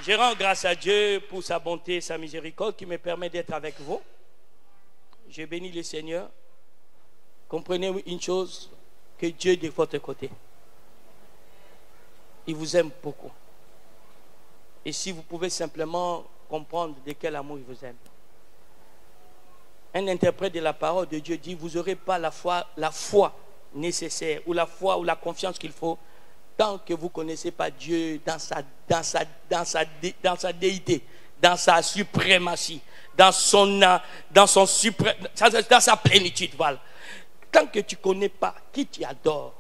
Je rends grâce à Dieu pour sa bonté et sa miséricorde qui me permet d'être avec vous. Je bénis le Seigneur. Comprenez une chose, que Dieu est de votre côté. Il vous aime beaucoup. Et si vous pouvez simplement comprendre de quel amour il vous aime. Un interprète de la parole de Dieu dit, vous n'aurez pas la foi nécessaire ou la foi ou la confiance qu'il faut tant que vous ne connaissez pas Dieu dans sa déité, dans sa suprématie, dans sa plénitude. Voilà. Tant que tu ne connais pas qui tu adores,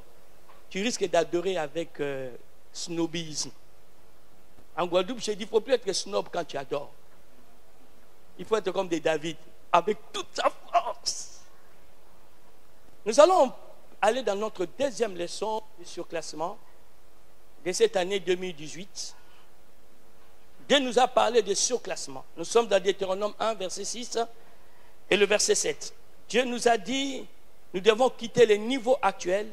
tu risques d'adorer avec snobisme. En Guadeloupe, je dis, il ne faut plus être snob quand tu adores. Il faut être comme des David, avec toute sa force. Nous allons aller dans notre deuxième leçon de surclassement de cette année 2018. Dieu nous a parlé de surclassement. Nous sommes dans Deutéronome 1, verset 6 et le verset 7. Dieu nous a dit, nous devons quitter les niveaux actuels,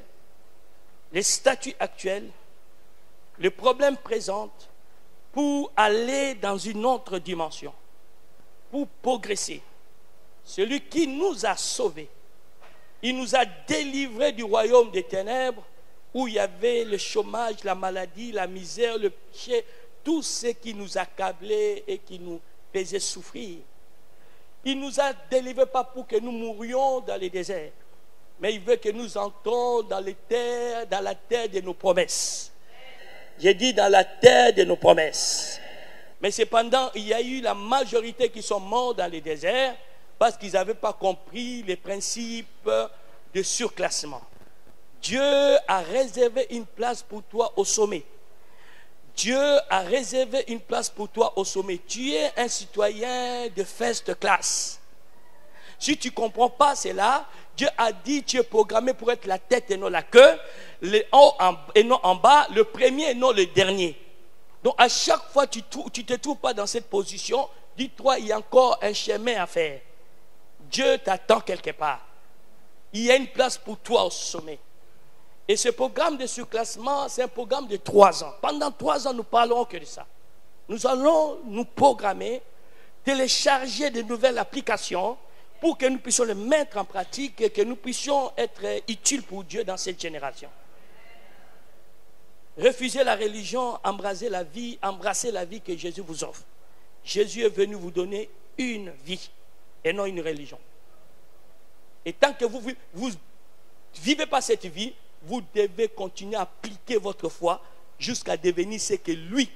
les statuts actuels, les problèmes présents pour aller dans une autre dimension, pour progresser. Celui qui nous a sauvés, il nous a délivrés du royaume des ténèbres où il y avait le chômage, la maladie, la misère, le péché, tout ce qui nous accablait et qui nous faisait souffrir. Il ne nous a délivrés pas pour que nous mourions dans les déserts, mais il veut que nous entrions dans la terre de nos promesses. J'ai dit dans la terre de nos promesses. Mais cependant, il y a eu la majorité qui sont morts dans les déserts parce qu'ils n'avaient pas compris les principes de surclassement. Dieu a réservé une place pour toi au sommet. Dieu a réservé une place pour toi au sommet. Tu es un citoyen de first class. Si tu ne comprends pas cela, Dieu a dit tu es programmé pour être la tête et non la queue, le haut et non en bas, le premier et non le dernier. Donc à chaque fois tu ne te trouves pas dans cette position, dis-toi il y a encore un chemin à faire. Dieu t'attend quelque part. Il y a une place pour toi au sommet. Et ce programme de surclassement, c'est un programme de 3 ans. Pendant 3 ans, nous parlerons que de ça. Nous allons nous programmer, télécharger de nouvelles applications pour que nous puissions les mettre en pratique et que nous puissions être utiles pour Dieu dans cette génération. Refusez la religion, embrassez la vie que Jésus vous offre. Jésus est venu vous donner une vie et non une religion. Et tant que vous ne vivez pas cette vie, vous devez continuer à appliquer votre foi jusqu'à devenir ce que lui,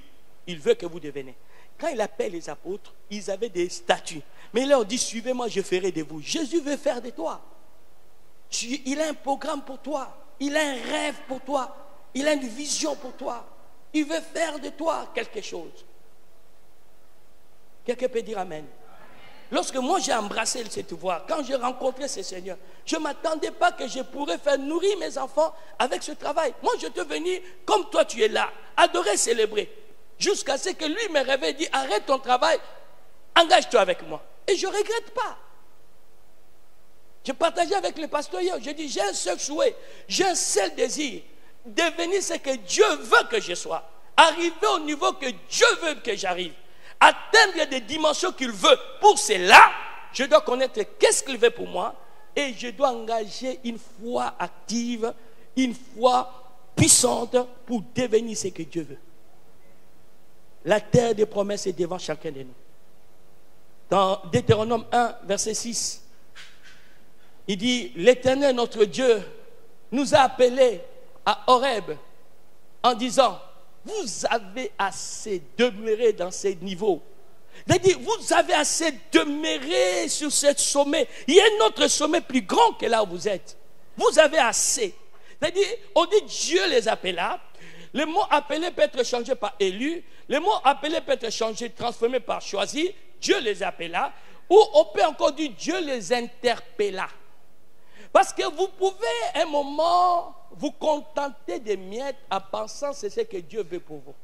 il veut que vous deveniez. Quand il appelle les apôtres, ils avaient des statuts. Mais il leur dit, suivez-moi, je ferai de vous. Jésus veut faire de toi. Il a un programme pour toi. Il a un rêve pour toi. Il a une vision pour toi. Il veut faire de toi quelque chose. Quelqu'un peut dire Amen. Lorsque moi j'ai embrassé cette voie, quand j'ai rencontré ce Seigneur, je ne m'attendais pas que je pourrais faire nourrir mes enfants avec ce travail. Moi je te venir comme toi tu es là, adorer, célébrer. Jusqu'à ce que lui me réveille et dit arrête ton travail, engage-toi avec moi. Et je ne regrette pas. Je partageais avec le pasteur hier, je dis j'ai un seul souhait, j'ai un seul désir, devenir ce que Dieu veut que je sois. Arriver au niveau que Dieu veut que j'arrive. Atteindre des dimensions qu'il veut. Pour cela, je dois connaître qu'est-ce qu'il veut pour moi et je dois engager une foi active, une foi puissante pour devenir ce que Dieu veut. La terre des promesses est devant chacun de nous. Dans Deutéronome 1, verset 6, il dit, l'Éternel, notre Dieu, nous a appelés à Horeb en disant, vous avez assez demeuré dans ces niveaux. C'est-à-dire, vous avez assez demeuré sur ce sommet. Il y a un autre sommet plus grand que là où vous êtes. Vous avez assez. C'est-à-dire, on dit Dieu les appela. Le mot appelé peut être changé par élu. Le mot appelé peut être changé, transformé par choisi. Dieu les appela. Ou on peut encore dire Dieu les interpella. Parce que vous pouvez un moment vous contenter des miettes en pensant que c'est ce que Dieu veut pour vous.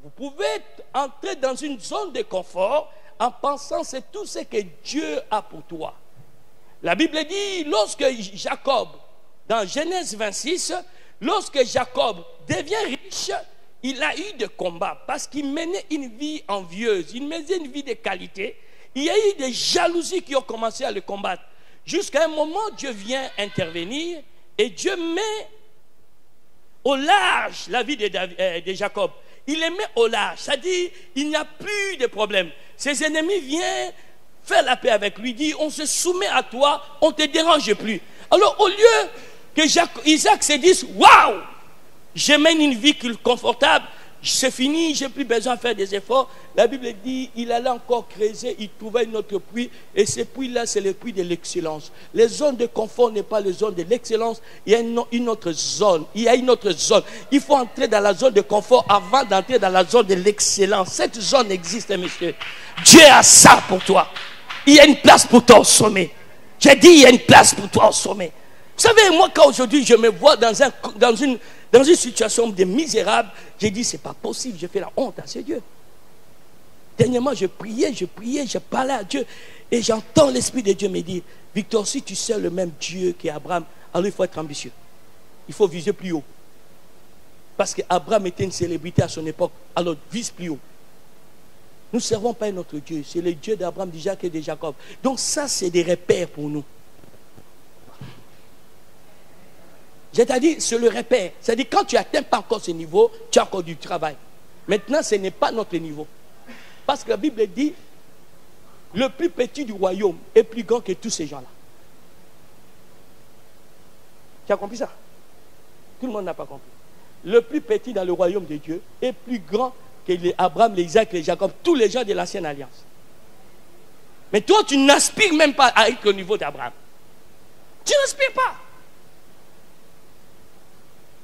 Vous pouvez entrer dans une zone de confort en pensant que c'est tout ce que Dieu a pour toi. La Bible dit, lorsque Jacob, dans Genèse 26, lorsque Jacob devient riche, il a eu des combats parce qu'il menait une vie envieuse, il menait une vie de qualité. Il y a eu des jalousies qui ont commencé à le combattre. Jusqu'à un moment, Dieu vient intervenir et Dieu met au large la vie de Jacob. Il les met au large, c'est-à-dire il n'y a plus de problème. Ses ennemis viennent faire la paix avec lui, dit on se soumet à toi, on ne te dérange plus. Alors au lieu que Isaac se dise waouh, je mène une vie confortable, c'est fini, j'ai plus besoin de faire des efforts. La Bible dit, il allait encore creuser, il trouvait une autre puits, et ce puits-là, c'est le puits de l'excellence. Les zones de confort n'est pas les zones de l'excellence, il y a une autre zone, Il faut entrer dans la zone de confort avant d'entrer dans la zone de l'excellence. Cette zone existe, monsieur. Dieu a ça pour toi. Il y a une place pour toi au sommet. J'ai dit, il y a une place pour toi au sommet. Vous savez, moi, quand aujourd'hui je me vois dans une situation de misérable, j'ai dit, c'est pas possible, j'ai fait la honte à ce Dieu. Dernièrement, je priais, je parlais à Dieu, et j'entends l'Esprit de Dieu me dire, Victor, si tu sais le même Dieu qu'Abraham, alors il faut être ambitieux. Il faut viser plus haut. Parce qu'Abraham était une célébrité à son époque, alors vise plus haut. Nous ne servons pas notre Dieu, c'est le Dieu d'Abraham, d'Isaac et de Jacob. Donc ça, c'est des repères pour nous. C'est-à-dire, c'est le repère. C'est-à-dire, quand tu n'atteins pas encore ce niveau, tu as encore du travail. Maintenant, ce n'est pas notre niveau. Parce que la Bible dit, le plus petit du royaume est plus grand que tous ces gens-là. Tu as compris ça? Tout le monde n'a pas compris. Le plus petit dans le royaume de Dieu est plus grand que les Abraham, les Isaac, les Jacob, tous les gens de l'ancienne alliance. Mais toi, tu n'aspires même pas à être au niveau d'Abraham. Tu n'aspires pas.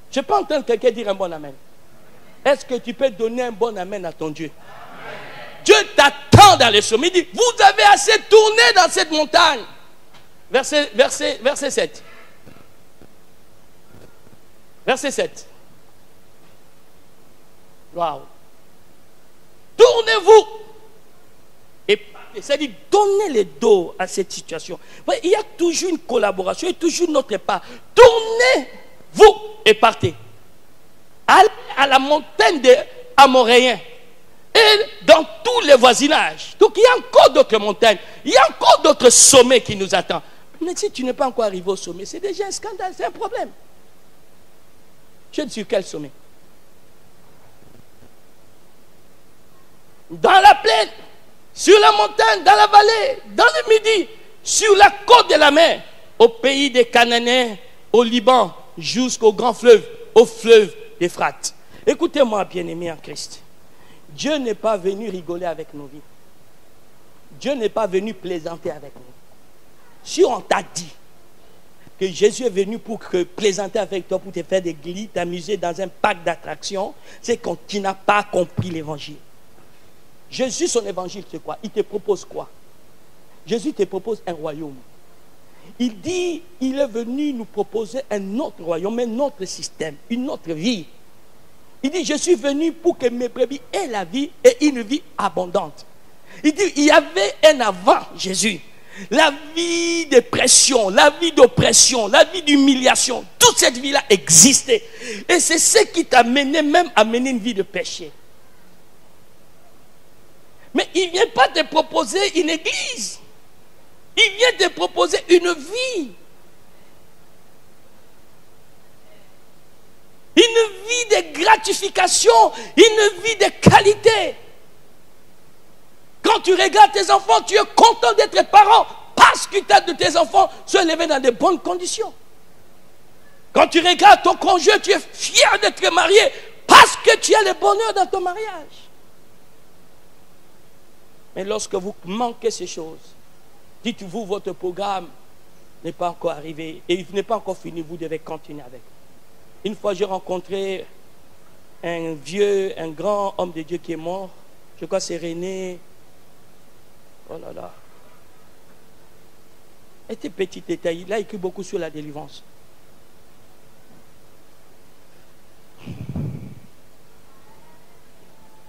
Je peux entendre quelqu'un dire un bon amen. Est-ce que tu peux donner un bon amen à ton Dieu? Amen. Dieu t'attend dans les sommets. Il dit, vous avez assez tourné dans cette montagne. Verset 7. Verset 7. Waouh. Tournez-vous. Et c'est-à-dire, donnez le dos à cette situation. Il y a toujours une collaboration, il y a toujours notre part. Tournez-vous et partez. Allez à la montagne des Amoréens et dans tous les voisinages. Donc il y a encore d'autres montagnes, il y a encore d'autres sommets qui nous attendent. Mais si tu n'es pas encore arrivé au sommet, c'est déjà un scandale, c'est un problème. Tu es sur quel sommet? Dans la plaine, sur la montagne, dans la vallée, dans le midi, sur la côte de la mer, au pays des Cananéens, au Liban, jusqu'au grand fleuve, au fleuve d'Euphrate. Écoutez-moi, bien-aimés en Christ. Dieu n'est pas venu rigoler avec nos vies. Dieu n'est pas venu plaisanter avec nous. Si on t'a dit que Jésus est venu pour plaisanter avec toi, pour te faire des glis, t'amuser dans un parc d'attractions, c'est que tu n'as pas compris l'évangile. Jésus, son évangile, c'est quoi? Il te propose quoi? Jésus te propose un royaume. Il dit, il est venu nous proposer un autre royaume, un autre système, une autre vie. Il dit, je suis venu pour que mes brebis aient la vie et une vie abondante. Il dit, il y avait un avant Jésus. La vie de pression, la vie d'oppression, la vie d'humiliation, toute cette vie-là existait. Et c'est ce qui t'a mené même à mener une vie de péché. Mais il ne vient pas te proposer une église. Il vient te proposer une vie. Une vie de gratification, une vie de qualité. Quand tu regardes tes enfants, tu es content d'être parent parce que tes enfants sont élevés dans de bonnes conditions. Quand tu regardes ton conjoint, tu es fier d'être marié parce que tu as le bonheur dans ton mariage. Mais lorsque vous manquez ces choses, dites-vous, votre programme n'est pas encore arrivé et il n'est pas encore fini, vous devez continuer avec. Une fois, j'ai rencontré un grand homme de Dieu qui est mort. Je crois que c'est René. Oh là là. Il était petit détail. Il a écrit beaucoup sur la délivrance.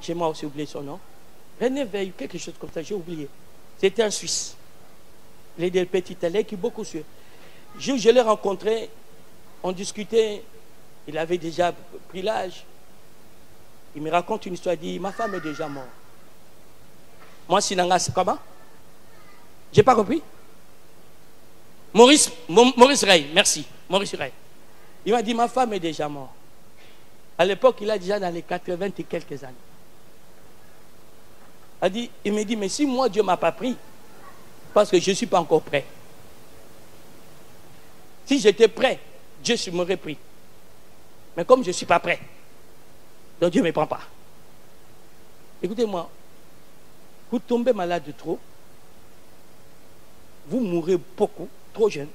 J'ai moi aussi oublié son nom. René Veil, quelque chose comme ça, j'ai oublié. C'était un Suisse. Il est petit, il a écrit beaucoup sur. Je l'ai rencontré, on discutait, il avait déjà pris l'âge. Il me raconte une histoire, il dit, ma femme est déjà morte. Moi, Sinanga, c'est comment? J'ai pas compris. Maurice Rey, merci. Maurice Rey. Il m'a dit, ma femme est déjà morte. À l'époque, il a déjà dans les 80 et quelques années. Il me dit, mais si moi, Dieu ne m'a pas pris, parce que je ne suis pas encore prêt. Si j'étais prêt, Dieu m'aurait pris. Mais comme je ne suis pas prêt, donc Dieu ne me prend pas. Écoutez-moi, vous tombez malade de trop, vous mourrez beaucoup, trop jeune,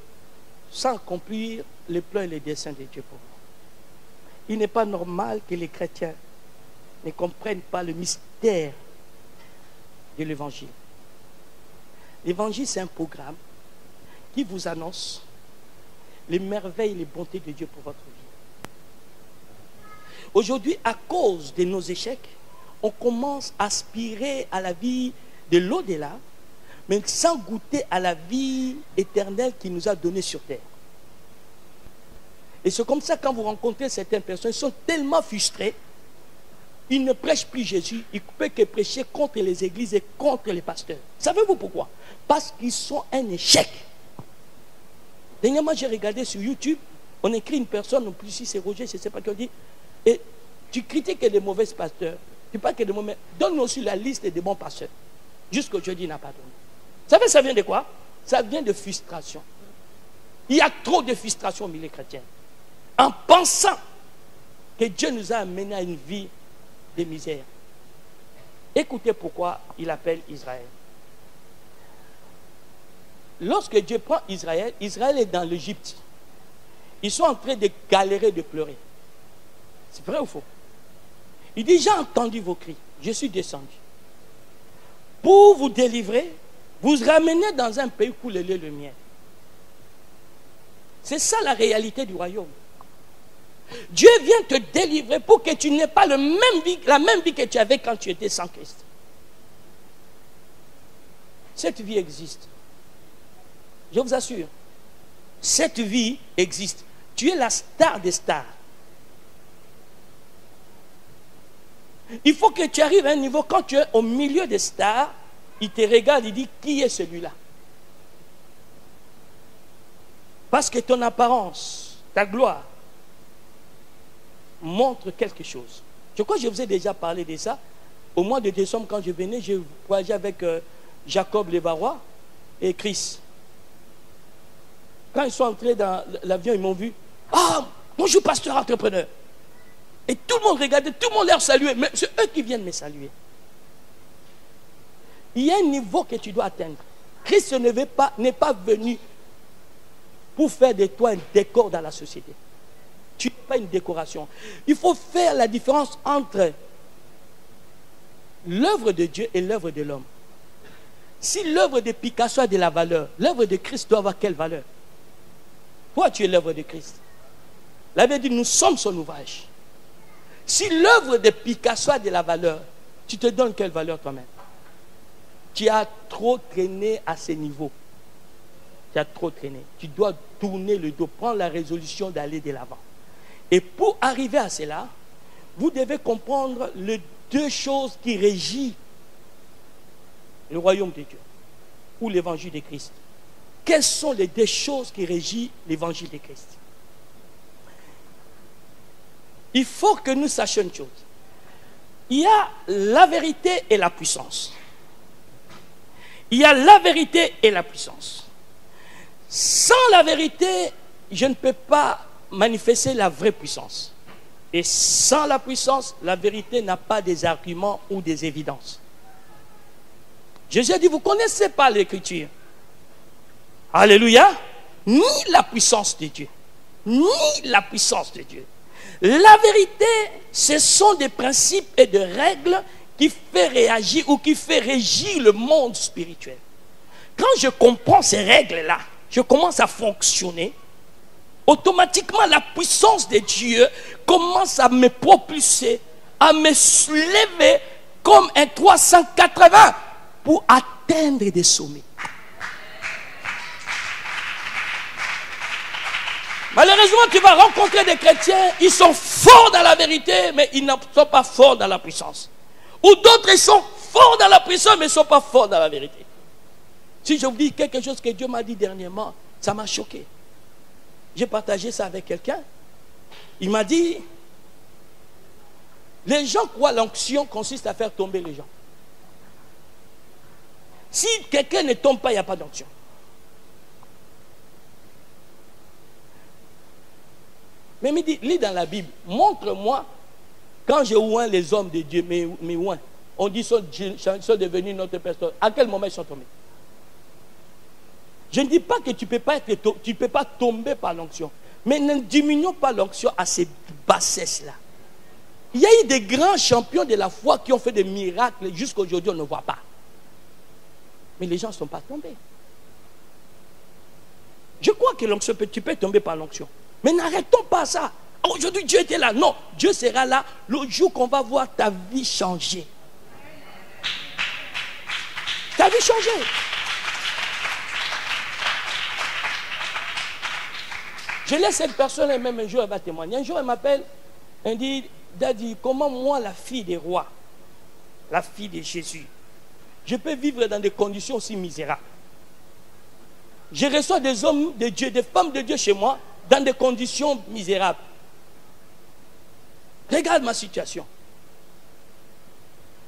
sans accomplir les plans et les desseins de Dieu pour vous. Il n'est pas normal que les chrétiens ne comprennent pas le mystère de l'évangile. L'évangile, c'est un programme qui vous annonce les merveilles et les bontés de Dieu pour votre vie. Aujourd'hui, à cause de nos échecs, on commence à aspirer à la vie de l'au-delà, mais sans goûter à la vie éternelle qu'il nous a donnée sur terre. Et c'est comme ça, quand vous rencontrez certaines personnes, ils sont tellement frustrés, ils ne prêchent plus Jésus, ils ne peuvent que prêcher contre les églises et contre les pasteurs. Savez-vous pourquoi? Parce qu'ils sont un échec. Dernièrement, j'ai regardé sur YouTube, on écrit une personne, en plus si c'est Roger, je ne sais pas qui on dit, et tu critiques les mauvais pasteurs, tu parles que des mauvais, donne-nous aussi la liste des bons pasteurs. Jusqu'aujourd'hui, il n'a pas donné. Vous savez, ça vient de quoi? Ça vient de frustration. Il y a trop de frustration au milieu chrétien. En pensant que Dieu nous a amenés à une vie de misère. Écoutez pourquoi il appelle Israël. Lorsque Dieu prend Israël, Israël est dans l'Égypte. Ils sont en train de galérer, de pleurer. C'est vrai ou faux? Il dit, j'ai entendu vos cris, je suis descendu. Pour vous délivrer, vous ramener dans un pays où le lait et le miel. C'est ça la réalité du royaume. Dieu vient te délivrer pour que tu n'aies pas la même vie que tu avais quand tu étais sans Christ. Cette vie existe. Je vous assure. Cette vie existe. Tu es la star des stars. Il faut que tu arrives à un niveau, quand tu es au milieu des stars, il te regarde, il dit, qui est celui-là? Parce que ton apparence, ta gloire, montre quelque chose. Je crois que je vous ai déjà parlé de ça. Au mois de décembre, quand je venais, je voyageais avec Jacob Levarois et Chris. Quand ils sont entrés dans l'avion, ils m'ont vu. Ah, bonjour pasteur entrepreneur. Et tout le monde regardait, tout le monde leur saluait. Mais c'est eux qui viennent me saluer. Il y a un niveau que tu dois atteindre. Christ n'est pas venu pour faire de toi un décor dans la société. Tu n'es pas une décoration. Il faut faire la différence entre l'œuvre de Dieu et l'œuvre de l'homme. Si l'œuvre de Picasso a de la valeur, l'œuvre de Christ doit avoir quelle valeur? Toi, tu es l'œuvre de Christ. La Bible dit, nous sommes son ouvrage. Si l'œuvre de Picasso a de la valeur, tu te donnes quelle valeur toi-même? Tu as trop traîné à ce niveau. Tu as trop traîné. Tu dois tourner le dos, prendre la résolution d'aller de l'avant. Et pour arriver à cela, vous devez comprendre les deux choses qui régissent le royaume de Dieu ou l'évangile de Christ. Quelles sont les deux choses qui régissent l'évangile de Christ? Il faut que nous sachions une chose. Il y a la vérité et la puissance. Il y a la vérité et la puissance. Sans la vérité, je ne peux pas manifester la vraie puissance. Et sans la puissance, la vérité n'a pas des arguments ou des évidences. Jésus a dit, vous ne connaissez pas l'écriture. Alléluia. Ni la puissance de Dieu. Ni la puissance de Dieu. La vérité, ce sont des principes et des règles qui font réagir ou qui font régir le monde spirituel. Quand je comprends ces règles-là, je commence à fonctionner. Automatiquement, la puissance de Dieu commence à me propulser, à me soulever comme un 380 pour atteindre des sommets. Malheureusement, tu vas rencontrer des chrétiens, ils sont forts dans la vérité, mais ils ne sont pas forts dans la puissance. Ou d'autres, ils sont forts dans la puissance, mais ils ne sont pas forts dans la vérité. Si je vous dis quelque chose que Dieu m'a dit dernièrement, ça m'a choqué. J'ai partagé ça avec quelqu'un. Il m'a dit, les gens croient l'onction consiste à faire tomber les gens. Si quelqu'un ne tombe pas, il n'y a pas d'onction. Mais il me dit, lis dans la Bible, montre-moi, quand j'ai oint les hommes de Dieu, mes oints, on dit qu'ils sont devenus notre personne. À quel moment ils sont tombés? Je ne dis pas que tu ne peux pas tomber par l'onction. Mais ne diminuons pas l'onction à ces bassesses-là. Il y a eu des grands champions de la foi qui ont fait des miracles. Jusqu'à aujourd'hui, on ne voit pas. Mais les gens ne sont pas tombés. Je crois que l'onction, tu peux tomber par l'onction. Mais n'arrêtons pas ça. Aujourd'hui, Dieu était là. Non, Dieu sera là le jour qu'on va voir ta vie changer. Ta vie changer. Je laisse cette personne et même un jour elle va témoigner. Un jour elle m'appelle, elle dit, Daddy, comment moi, la fille des rois, la fille de Jésus, je peux vivre dans des conditions aussi misérables? Je reçois des hommes de Dieu, des femmes de Dieu chez moi, dans des conditions misérables. Regarde ma situation.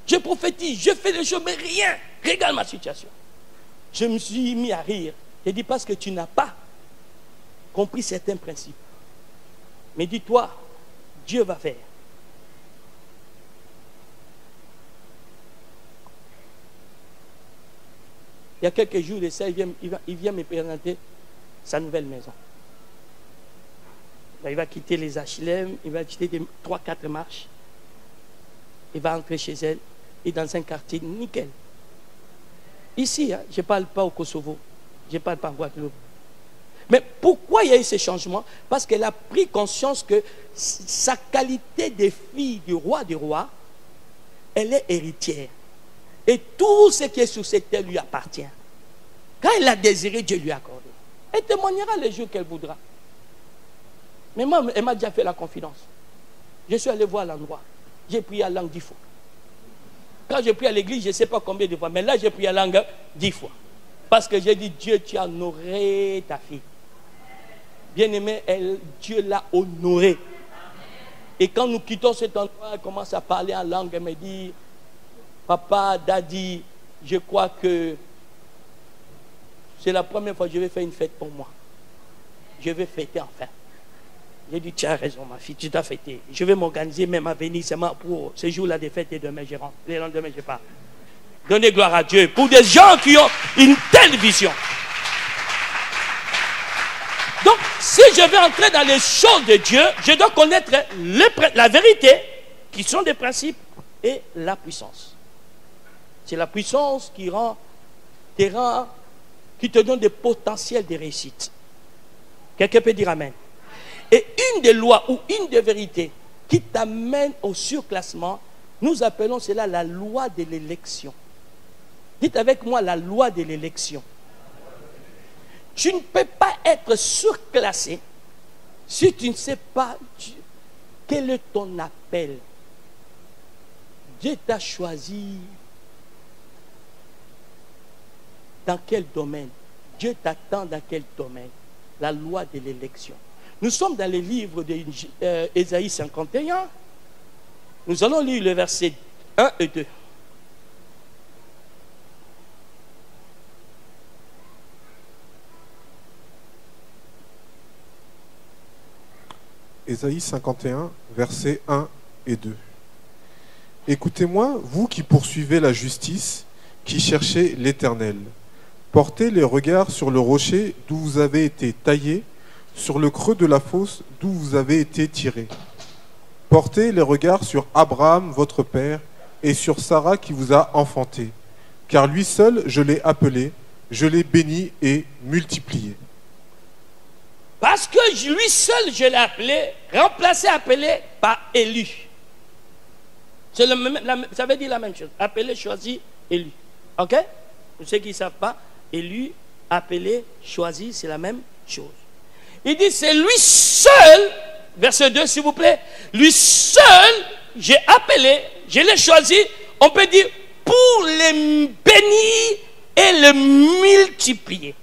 Je prophétise, je fais des choses, mais rien. Regarde ma situation. Je me suis mis à rire. J'ai dit, parce que tu n'as pas compris certains principes. Mais dis-toi, Dieu va faire. Il y a quelques jours de ça, il vient me présenter sa nouvelle maison. Il va quitter les HLM, il va quitter 3-4 marches. Il va entrer chez elle et dans un quartier nickel. Ici, hein, je ne parle pas au Kosovo, je ne parle pas en Guadeloupe. Mais pourquoi il y a eu ces changements? Parce qu'elle a pris conscience que sa qualité de fille du roi des rois, elle est héritière. Et tout ce qui est sur cette terre lui appartient. Quand elle a désiré, Dieu lui a accordé. Elle témoignera les jours qu'elle voudra. Mais moi, elle m'a déjà fait la confidence. Je suis allé voir l'endroit. J'ai prié à langue 10 fois. Quand j'ai prié à l'église, je ne sais pas combien de fois. Mais là, j'ai prié à langue 10 fois. Parce que j'ai dit, Dieu, tu as honoré ta fille. Bien-aimée, Dieu l'a honorée. Et quand nous quittons cet endroit, elle commence à parler en langue. Elle me dit, papa, daddy, je crois que c'est la première fois que je vais faire une fête pour moi. Je vais fêter enfin. J'ai dit, tu as raison, ma fille, tu t'as fêté. Je vais m'organiser même à venir seulement pour ce jour-là de fête et demain je rentre. Le lendemain, je pars. Donnez gloire à Dieu pour des gens qui ont une telle vision. Donc, si je veux entrer dans les choses de Dieu, je dois connaître la vérité, qui sont des principes, et la puissance. C'est la puissance qui te donne des potentiels de réussite. Quelqu'un peut dire amen. Et une des lois ou une des vérités qui t'amène au surclassement, nous appelons cela la loi de l'élection. Dites avec moi la loi de l'élection. Tu ne peux pas être surclassé si tu ne sais pas quel est ton appel. Dieu t'a choisi dans quel domaine? Dieu t'attend dans quel domaine? La loi de l'élection. Nous sommes dans le livre d'Ésaïe 51. Nous allons lire le verset 1 et 2. Ésaïe 51, versets 1 et 2. Écoutez-moi, vous qui poursuivez la justice, qui cherchez l'Éternel. Portez les regards sur le rocher d'où vous avez été taillé, sur le creux de la fosse d'où vous avez été tiré. Portez les regards sur Abraham, votre père, et sur Sarah qui vous a enfanté. Car lui seul, je l'ai appelé, je l'ai béni et multiplié. Parce que lui seul, je l'ai appelé, remplacé, appelé par élu. Ça veut dire la même chose. Appelé, choisi, élu. Ok? Pour ceux qui ne savent pas, élu, appelé, choisi, c'est la même chose. Il dit, c'est lui seul, verset 2 s'il vous plaît, lui seul, j'ai appelé, je l'ai choisi, on peut dire, pour les bénir et le multiplier.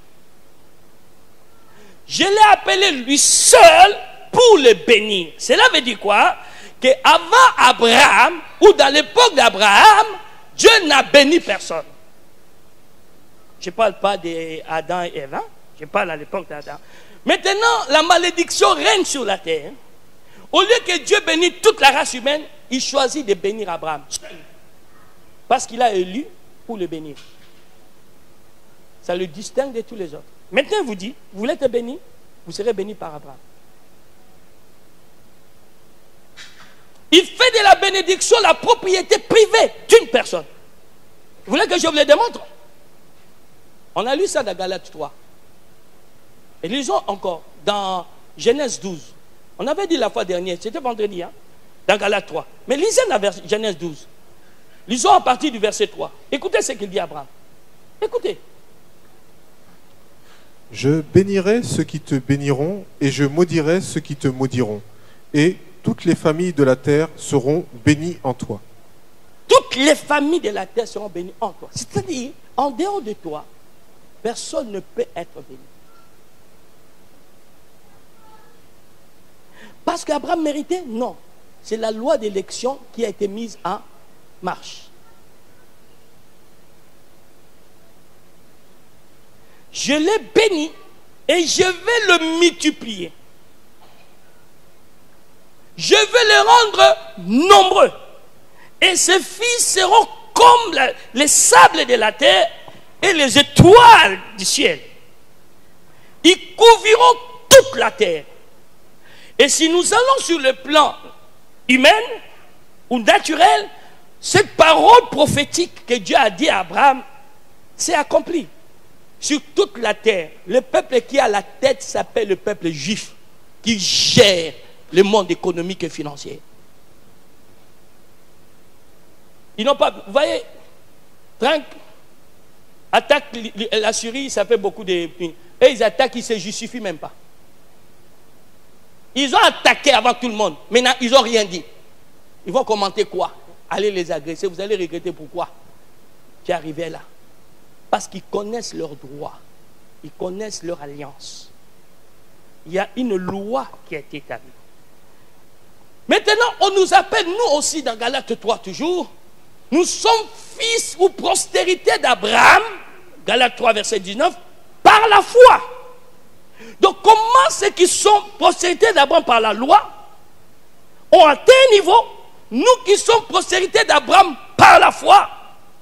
Je l'ai appelé lui seul pour le bénir. Cela veut dire quoi? Qu'avant Abraham, ou dans l'époque d'Abraham, Dieu n'a béni personne. Je ne parle pas d'Adam et Ève, hein? Je parle à l'époque d'Adam. Maintenant, la malédiction règne sur la terre. Au lieu que Dieu bénisse toute la race humaine, il choisit de bénir Abraham. Parce qu'il a élu pour le bénir. Ça le distingue de tous les autres. Maintenant, vous dites, vous voulez être béni, vous serez béni par Abraham. Il fait de la bénédiction la propriété privée d'une personne. Vous voulez que je vous le démontre? On a lu ça dans Galates 3. Et lisons encore dans Genèse 12. On avait dit la fois dernière, c'était vendredi, hein, dans Galates 3. Mais lisez dans Genèse 12. Lisons à partir du verset 3. Écoutez ce qu'il dit à Abraham. Écoutez. Je bénirai ceux qui te béniront et je maudirai ceux qui te maudiront. Et toutes les familles de la terre seront bénies en toi. Toutes les familles de la terre seront bénies en toi. C'est-à-dire, en dehors de toi, personne ne peut être béni. Parce qu'Abraham méritait? Non. C'est la loi d'élection qui a été mise en marche. Je l'ai béni et je vais le multiplier. Je vais le rendre nombreux. Et ses fils seront comme les sables de la terre et les étoiles du ciel. Ils couvriront toute la terre. Et si nous allons sur le plan humain ou naturel, cette parole prophétique que Dieu a dit à Abraham s'est accomplie. Sur toute la terre, le peuple qui a la tête s'appelle le peuple juif, qui gère le monde économique et financier. Ils n'ont pas, vous voyez, Trump attaque la Syrie, ça fait beaucoup de... Et ils attaquent, ils ne se justifient même pas. Ils ont attaqué avant tout le monde. Maintenant, ils n'ont rien dit. Ils vont commenter quoi? Allez les agresser. Vous allez regretter pourquoi tu es arrivé là. Parce qu'ils connaissent leurs droits. Ils connaissent leur alliance. Il y a une loi qui a été établie. Maintenant, on nous appelle, nous aussi, dans Galates 3 toujours, nous sommes fils ou postérité d'Abraham, Galates 3, verset 19, par la foi. Donc, comment ceux qui sont postérités d'Abraham par la loi ont atteint un niveau? Nous qui sommes postérités d'Abraham par la foi,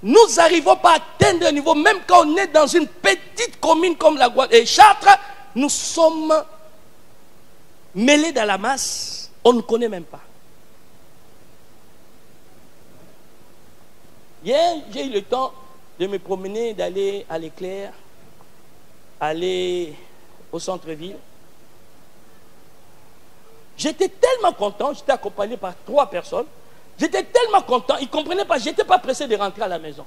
nous n'arrivons pas à atteindre un niveau, même quand on est dans une petite commune comme la Guadeloupe et Chartres, nous sommes mêlés dans la masse, on ne connaît même pas. Hier, j'ai eu le temps de me promener, d'aller à l'Éclair, aller au centre-ville. J'étais tellement content, j'étais accompagné par 3 personnes. J'étais tellement content, ils ne comprenaient pas, je n'étais pas pressé de rentrer à la maison.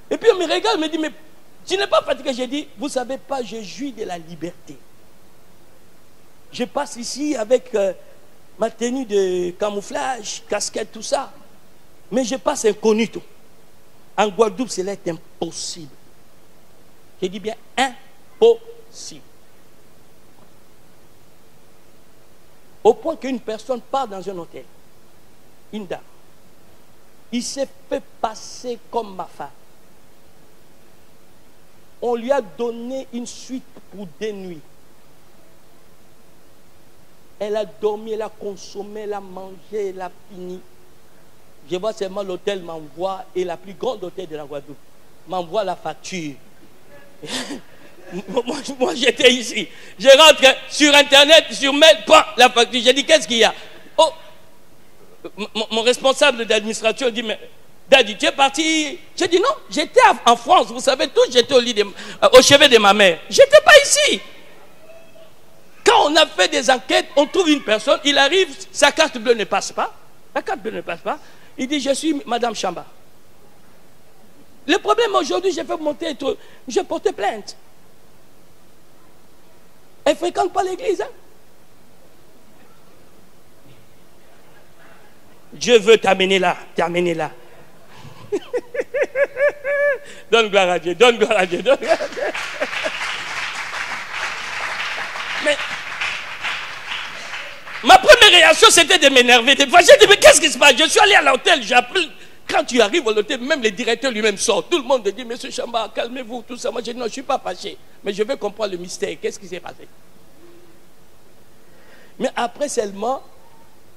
Et puis on me regarde, me dit, mais tu n'es pas fatigué? J'ai dit, vous ne savez pas, je jouis de la liberté. Je passe ici avec ma tenue de camouflage, casquette, tout ça. Mais je passe incognito. En Guadeloupe, cela est impossible. Je dis bien impossible. Au point qu'une personne part dans un hôtel, une dame, il s'est fait passer comme ma femme. On lui a donné une suite pour des nuits. Elle a dormi, elle a consommé, elle a mangé, elle a fini. Je vois seulement l'hôtel m'envoie, et la plus grande hôtel de la Guadeloupe m'envoie la facture. Moi j'étais ici. Je rentre sur internet, sur mail, la facture. J'ai dit, qu'est-ce qu'il y a? Oh, mon responsable d'administration dit, mais Daddy, tu es parti? J'ai dit non, j'étais en France, vous savez tous, j'étais au chevet de ma mère. J'étais pas ici. Quand on a fait des enquêtes, on trouve une personne, il arrive, sa carte bleue ne passe pas. La carte bleue ne passe pas. Il dit, je suis Madame Chamba. Le problème aujourd'hui, j'ai fait monter, j'ai porté plainte. Elle ne fréquente pas l'église. Hein? Dieu veut t'amener là, t'amener là. Donne gloire à Dieu, donne gloire à Dieu, donne gloire à Dieu. Mais ma première réaction, c'était de m'énerver. J'ai dit, mais qu'est-ce qui se passe? Je suis allé à l'hôtel, j'ai appelé. Quand tu arrives à l'hôtel, même le directeur lui-même sort. Tout le monde dit, monsieur Chamba, calmez-vous, tout ça. Moi, j'ai dit, non, je ne suis pas fâché. Mais je veux comprendre le mystère. Qu'est-ce qui s'est passé? Mais après seulement,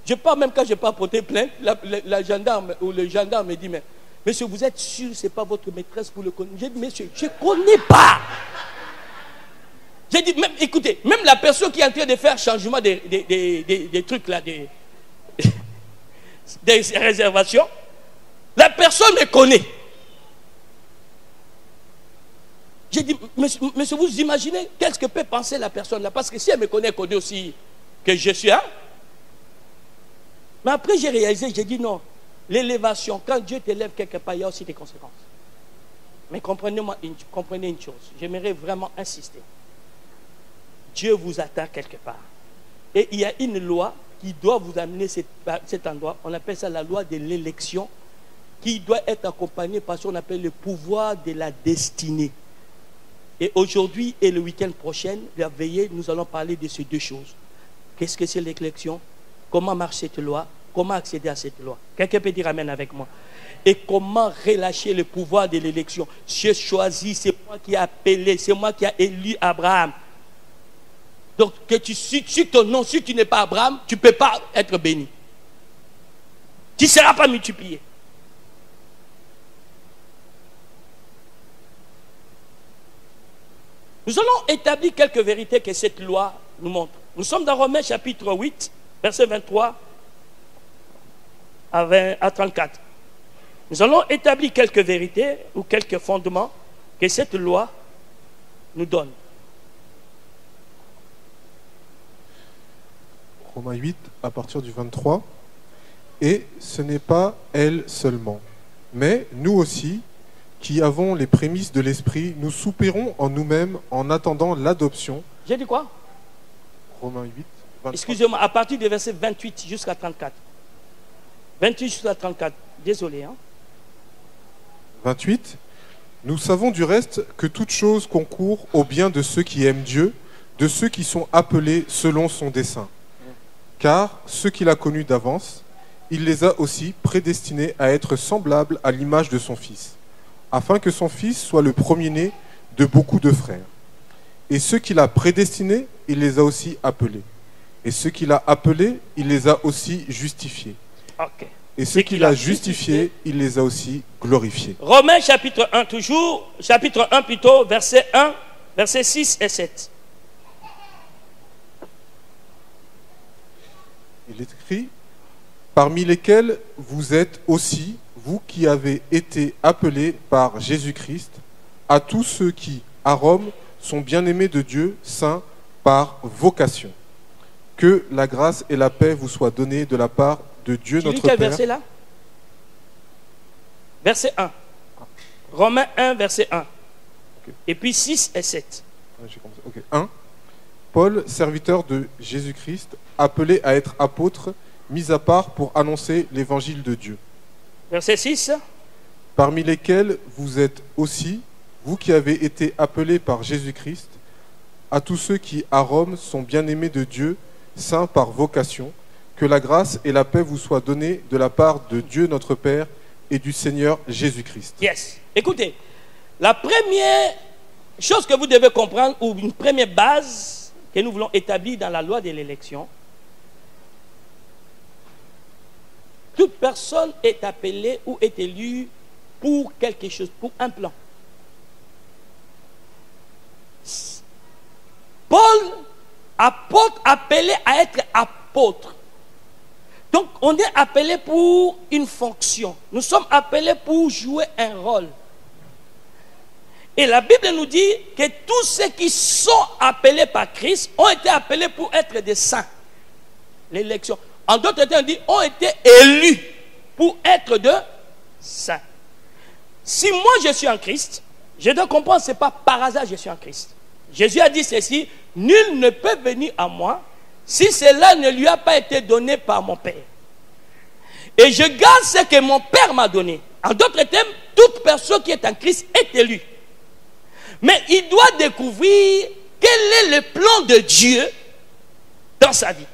je pars même quand je n'ai pas porté plainte, la gendarme ou le gendarme me dit, mais monsieur, vous êtes sûr que ce n'est pas votre maîtresse pour le connaître? J'ai dit, monsieur, je ne connais pas. J'ai dit, même, écoutez, même la personne qui est en train de faire changement des trucs là, des réservations, la personne me connaît. J'ai dit, monsieur, vous imaginez qu'est-ce que peut penser la personne là? Parce que si elle me connaît, elle connaît aussi que je suis un. Mais après, j'ai réalisé, j'ai dit non. L'élévation, quand Dieu t'élève quelque part, il y a aussi des conséquences. Mais comprenez une chose. J'aimerais vraiment insister. Dieu vous attend quelque part. Et il y a une loi qui doit vous amener cet endroit. On appelle ça la loi de l'élection, qui doit être accompagnée par ce qu'on appelle le pouvoir de la destinée. Et aujourd'hui et le week-end prochain, la veillée, nous allons parler de ces deux choses. Qu'est-ce que c'est l'élection? Comment marche cette loi? Comment accéder à cette loi? Quelqu'un peut dire amen avec moi? Et comment relâcher le pouvoir de l'élection? J'ai choisi, c'est moi qui ai appelé, c'est moi qui ai élu Abraham. Donc, que si ton nom, si tu n'es pas Abraham, tu ne peux pas être béni. Tu ne seras pas multiplié. Nous allons établir quelques vérités que cette loi nous montre. Nous sommes dans Romains chapitre 8, verset 23 à 34. Nous allons établir quelques vérités ou quelques fondements que cette loi nous donne. Romains 8, à partir du 23. Et ce n'est pas elle seulement, mais nous aussi, qui avons les prémices de l'Esprit, nous soupirons en nous-mêmes en attendant l'adoption. J'ai dit quoi? Romains 8, 23. Excusez-moi, à partir du verset 28 jusqu'à 34. 28 jusqu'à 34. Désolé. 28. Nous savons du reste que toute chose concourt au bien de ceux qui aiment Dieu, de ceux qui sont appelés selon son dessein. Car ceux qu'il a connus d'avance, il les a aussi prédestinés à être semblables à l'image de son Fils, afin que son Fils soit le premier-né de beaucoup de frères. Et ceux qu'il a prédestinés, il les a aussi appelés. Et ceux qu'il a appelés, il les a aussi justifiés. Okay. Et ceux qu'il a justifiés, il les a aussi glorifiés. Romains chapitre 1 toujours, chapitre 1 plutôt, verset 1, verset 6 et 7. Il est écrit, parmi lesquels vous êtes aussi, vous qui avez été appelés par Jésus-Christ, à tous ceux qui, à Rome, sont bien-aimés de Dieu, saints par vocation. Que la grâce et la paix vous soient données de la part de Dieu notre Père. Verset là? Verset 1. Romains 1, verset 1. Okay. Et puis 6 et 7. Okay. 1. Paul, serviteur de Jésus-Christ, appelé à être apôtre, mis à part pour annoncer l'évangile de Dieu. Verset 6. Parmi lesquels vous êtes aussi, vous qui avez été appelés par Jésus-Christ, à tous ceux qui, à Rome, sont bien-aimés de Dieu, saints par vocation, que la grâce et la paix vous soient données de la part de Dieu notre Père et du Seigneur Jésus-Christ. Yes. Écoutez, la première chose que vous devez comprendre, ou une première base que nous voulons établir dans la loi de l'élection, toute personne est appelée ou est élue pour quelque chose, pour un plan. Paul, apôtre, appelé à être apôtre. Donc, on est appelé pour une fonction. Nous sommes appelés pour jouer un rôle. Et la Bible nous dit que tous ceux qui sont appelés par Christ ont été appelés pour être des saints. L'élection. En d'autres termes, on dit, ont été élus pour être de saints. Si moi je suis en Christ, je dois comprendre que ce n'est pas par hasard que je suis en Christ. Jésus a dit ceci, nul ne peut venir à moi si cela ne lui a pas été donné par mon Père. Et je garde ce que mon Père m'a donné. En d'autres termes, toute personne qui est en Christ est élue. Mais il doit découvrir quel est le plan de Dieu dans sa vie.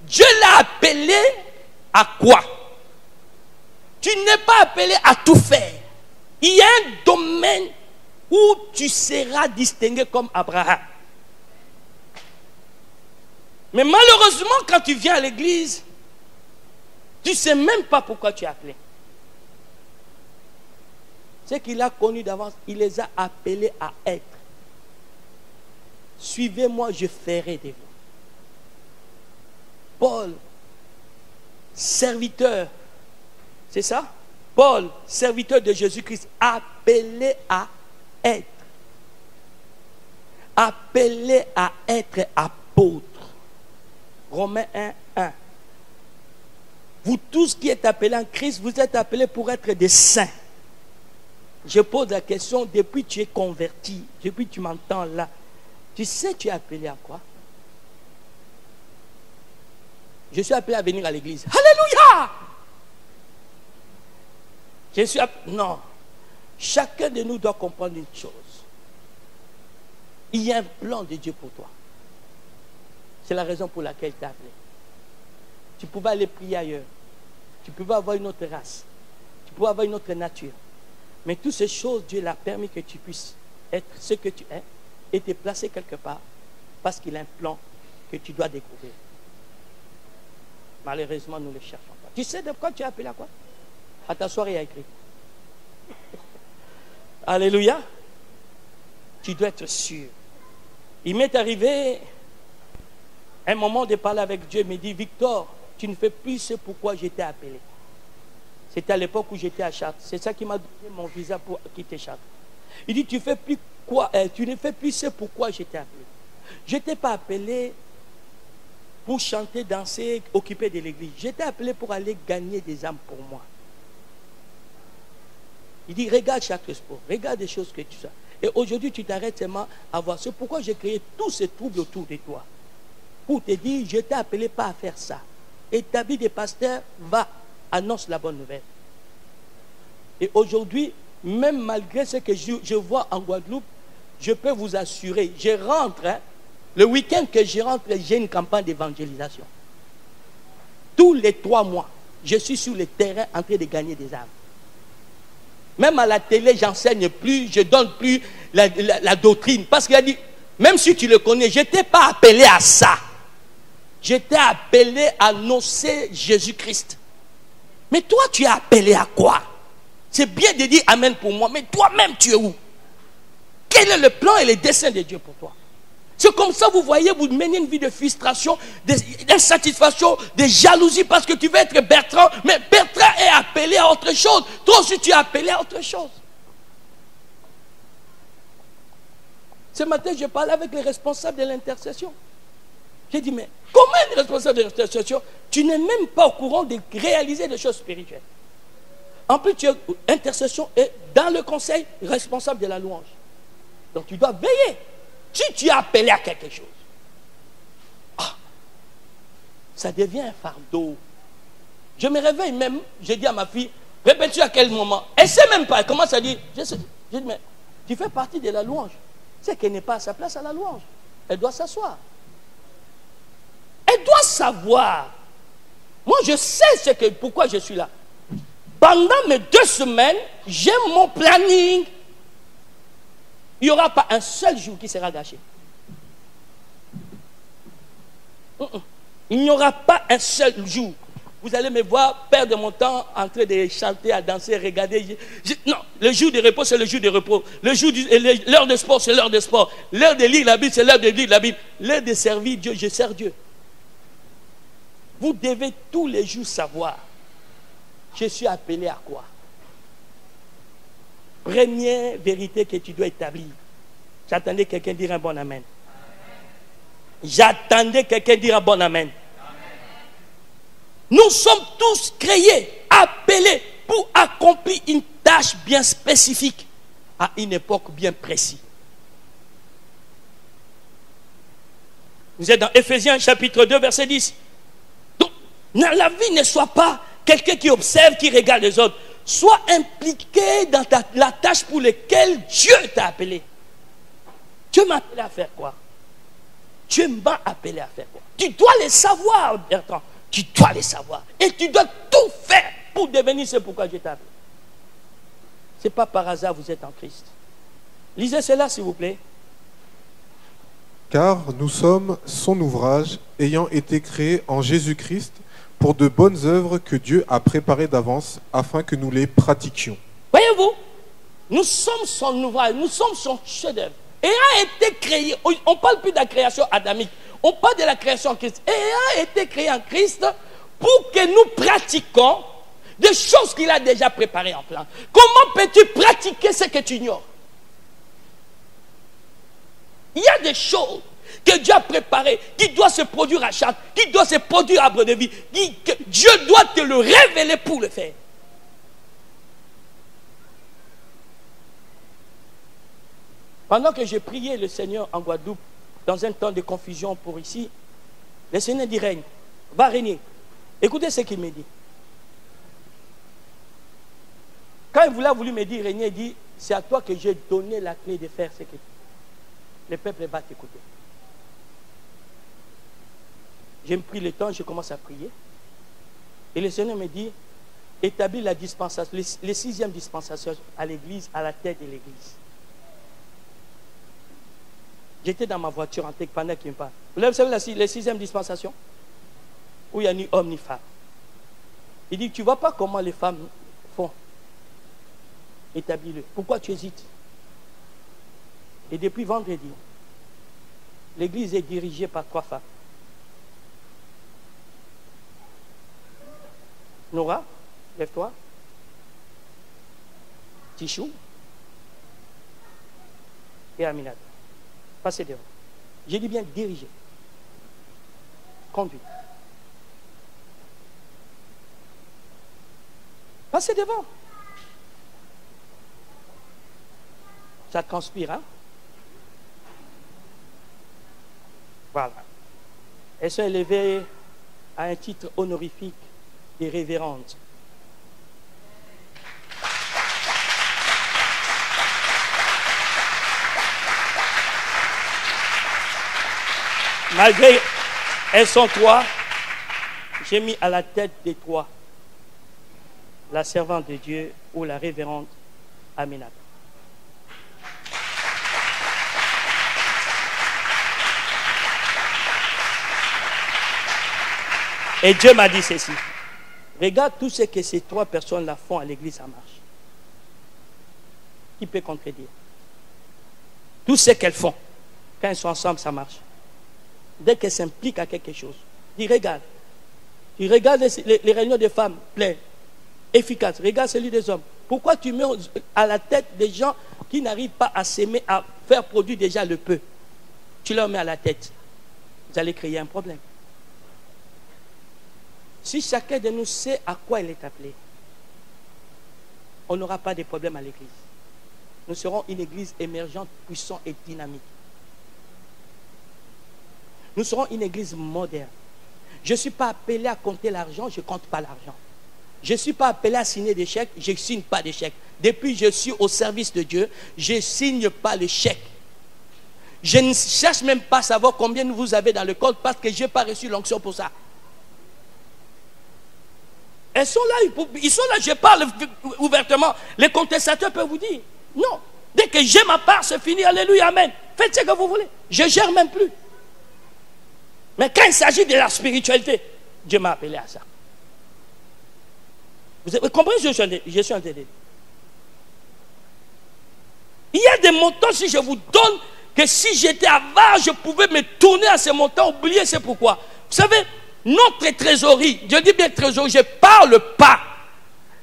Dieu l'a appelé à quoi? Tu n'es pas appelé à tout faire. Il y a un domaine où tu seras distingué comme Abraham. Mais malheureusement, quand tu viens à l'église, tu ne sais même pas pourquoi tu es appelé. Ce qu'il a connu d'avance, il les a appelés à être. Suivez-moi, je ferai de vous. Paul, serviteur, c'est ça? Paul, serviteur de Jésus-Christ, appelé à être. Appelé à être apôtre. Romains 1, 1. Vous tous qui êtes appelés en Christ, vous êtes appelés pour être des saints. Je pose la question, depuis que tu es converti, depuis que tu m'entends là, tu sais tu es appelé à quoi? Je suis appelé à venir à l'église. Alléluia! Je suis appelé... Non. Chacun de nous doit comprendre une chose. Il y a un plan de Dieu pour toi. C'est la raison pour laquelle tu es appelé. Tu pouvais aller prier ailleurs. Tu pouvais avoir une autre race. Tu pouvais avoir une autre nature. Mais toutes ces choses, Dieu l'a permis que tu puisses être ce que tu es et te placer quelque part parce qu'il a un plan que tu dois découvrir. Malheureusement, nous ne le cherchons pas. Tu sais de quoi tu es appelé à quoi? À t'asseoir et à écrire. Alléluia. Tu dois être sûr. Il m'est arrivé un moment de parler avec Dieu. Il me dit, Victor, tu ne fais plus ce pourquoi j'étais appelé. C'était à l'époque où j'étais à Chartres. C'est ça qui m'a donné mon visa pour quitter Chartres. Il dit, tu ne fais plus quoi, tu ne fais plus ce pourquoi j'étais appelé. Je n'étais pas appelé pour chanter, danser, occuper de l'église. J'étais appelé pour aller gagner des âmes pour moi. Il dit, regarde chaque sport, regarde des choses que tu sais. Et aujourd'hui, tu t'arrêtes seulement à voir. C'est pourquoi j'ai créé tous ces troubles autour de toi. Pour te dire, je t'ai appelé pas à faire ça. Établis des pasteurs, va, annonce la bonne nouvelle. Et aujourd'hui, même malgré ce que je vois en Guadeloupe, je peux vous assurer, je rentre, le week-end que je rentre, j'ai une campagne d'évangélisation. Tous les 3 mois, je suis sur le terrain en train de gagner des âmes. Même à la télé, j'enseigne plus, je donne plus la doctrine. Parce qu'il a dit, même si tu le connais, je n'étais pas appelé à ça. J'étais appelé à annoncer Jésus-Christ. Mais toi, tu es appelé à quoi? C'est bien de dire Amen pour moi, mais toi-même, tu es où? Quel est le plan et le dessein de Dieu pour toi? C'est comme ça, vous voyez, vous menez une vie de frustration, d'insatisfaction, de jalousie parce que tu veux être Bertrand, mais Bertrand est appelé à autre chose. Toi aussi, tu es appelé à autre chose. Ce matin, je parlais avec les responsables de l'intercession. J'ai dit, mais comment les responsables de l'intercession, tu n'es même pas au courant de réaliser des choses spirituelles. En plus, tu es intercession et dans le conseil responsable de la louange. Donc, tu dois veiller. Si tu es appelé à quelque chose, ça devient un fardeau. Je me réveille même, je dis à ma fille, répète-tu à quel moment? Elle ne sait même pas, elle commence à dire, je dis, mais tu fais partie de la louange. C'est qu'elle n'est pas à sa place à la louange. Elle doit s'asseoir. Elle doit savoir. Moi, je sais pourquoi je suis là. Pendant mes 2 semaines, j'ai mon planning. Il n'y aura pas un seul jour qui sera gâché. Il n'y aura pas un seul jour. Vous allez me voir perdre mon temps en train de chanter, à danser, regarder. Non, le jour de repos, c'est le jour de repos. L'heure de sport, c'est l'heure de sport. L'heure de lire la Bible, c'est l'heure de lire la Bible. L'heure de servir Dieu, je sers Dieu. Vous devez tous les jours savoir, je suis appelé à quoi? Première vérité que tu dois établir. J'attendais quelqu'un dire un bon amen. J'attendais quelqu'un dire un bon amen. Nous sommes tous créés, appelés pour accomplir une tâche bien spécifique à une époque bien précise. Vous êtes dans Éphésiens chapitre 2 verset 10. Donc, la vie ne soit pas quelqu'un qui observe, qui regarde les autres. Sois impliqué dans la tâche pour laquelle Dieu t'a appelé. Dieu m'a appelé à faire quoi? Dieu m'a appelé à faire quoi? Tu dois les savoir, Bertrand. Tu dois les savoir. Et tu dois tout faire pour devenir ce pourquoi Dieu t'a appelé. Ce n'est pas par hasard vous êtes en Christ. Lisez cela, s'il vous plaît. Car nous sommes son ouvrage, ayant été créés en Jésus-Christ pour de bonnes œuvres que Dieu a préparées d'avance afin que nous les pratiquions. Voyez-vous, nous sommes son ouvrage, nous sommes son chef-d'œuvre. Ayant été créé, on ne parle plus de la création adamique, on parle de la création en Christ. Ayant été créé en Christ pour que nous pratiquions des choses qu'il a déjà préparées en plan. Comment peux-tu pratiquer ce que tu ignores? Il y a des choses que Dieu a préparées, qui doivent se produire à Chartres, qui doivent se produire à Arbre de Vie, que Dieu doit te le révéler pour le faire. Pendant que j'ai prié le Seigneur en Guadeloupe, dans un temps de confusion pour ici, le Seigneur dit règne, va régner. Écoutez ce qu'il me dit. Quand il a voulu me dire régner, il dit, c'est à toi que j'ai donné la clé de faire ce que le peuple va t'écouter. J'ai pris le temps, je commence à prier. Et le Seigneur me dit, établis la dispensation, les 6e dispensation à l'église, à la tête de l'église. J'étais dans ma voiture en tête pendant qu'il me parle. Vous savez les 6e dispensation? Où il n'y a ni homme ni femme. Il dit, tu ne vois pas comment les femmes font. Établis-le. Pourquoi tu hésites? Et depuis vendredi, l'église est dirigée par 3 femmes. Nora, lève-toi. Tichou et Aminata. Passez devant. J'ai dit bien diriger. Conduire. Passez devant. Ça transpire, hein? Voilà. Elles sont élevées à un titre honorifique des révérendes. Malgré elles sont 3, j'ai mis à la tête des 3 la servante de Dieu ou la révérende Aminata. Et Dieu m'a dit ceci. Regarde tout ce que ces 3 personnes-là font à l'église, ça marche. Qui peut contredire? Tout ce qu'elles font, quand elles sont ensemble, ça marche. Dès qu'elles s'impliquent à quelque chose, dis regarde. Tu regardes les réunions des femmes pleines, efficaces. Regarde celui des hommes. Pourquoi tu mets à la tête des gens qui n'arrivent pas à s'aimer, à faire produire déjà le peu? Tu leur mets à la tête. Vous allez créer un problème. Si chacun de nous sait à quoi il est appelé, on n'aura pas de problème à l'église. Nous serons une église émergente, puissante et dynamique. Nous serons une église moderne. Je ne suis pas appelé à compter l'argent, je ne compte pas l'argent. Je ne suis pas appelé à signer des chèques, je ne signe pas des chèques. Depuis que je suis au service de Dieu, je ne signe pas le chèque. Je ne cherche même pas à savoir combien vous avez dans le compte parce que je n'ai pas reçu l'onction pour ça. Ils sont là, je parle ouvertement. Les contestataires peuvent vous dire, non, dès que j'ai ma part, c'est fini, alléluia, amen. Faites ce que vous voulez, je ne gère même plus. Mais quand il s'agit de la spiritualité, Dieu m'a appelé à ça. Vous avez compris ce que je suis en train de dire? Il y a des montants, si je vous donne, que si j'étais avare, je pouvais me tourner à ces montants, oublier c'est pourquoi. Vous savez, notre trésorerie, je dis bien trésorerie, je ne parle pas.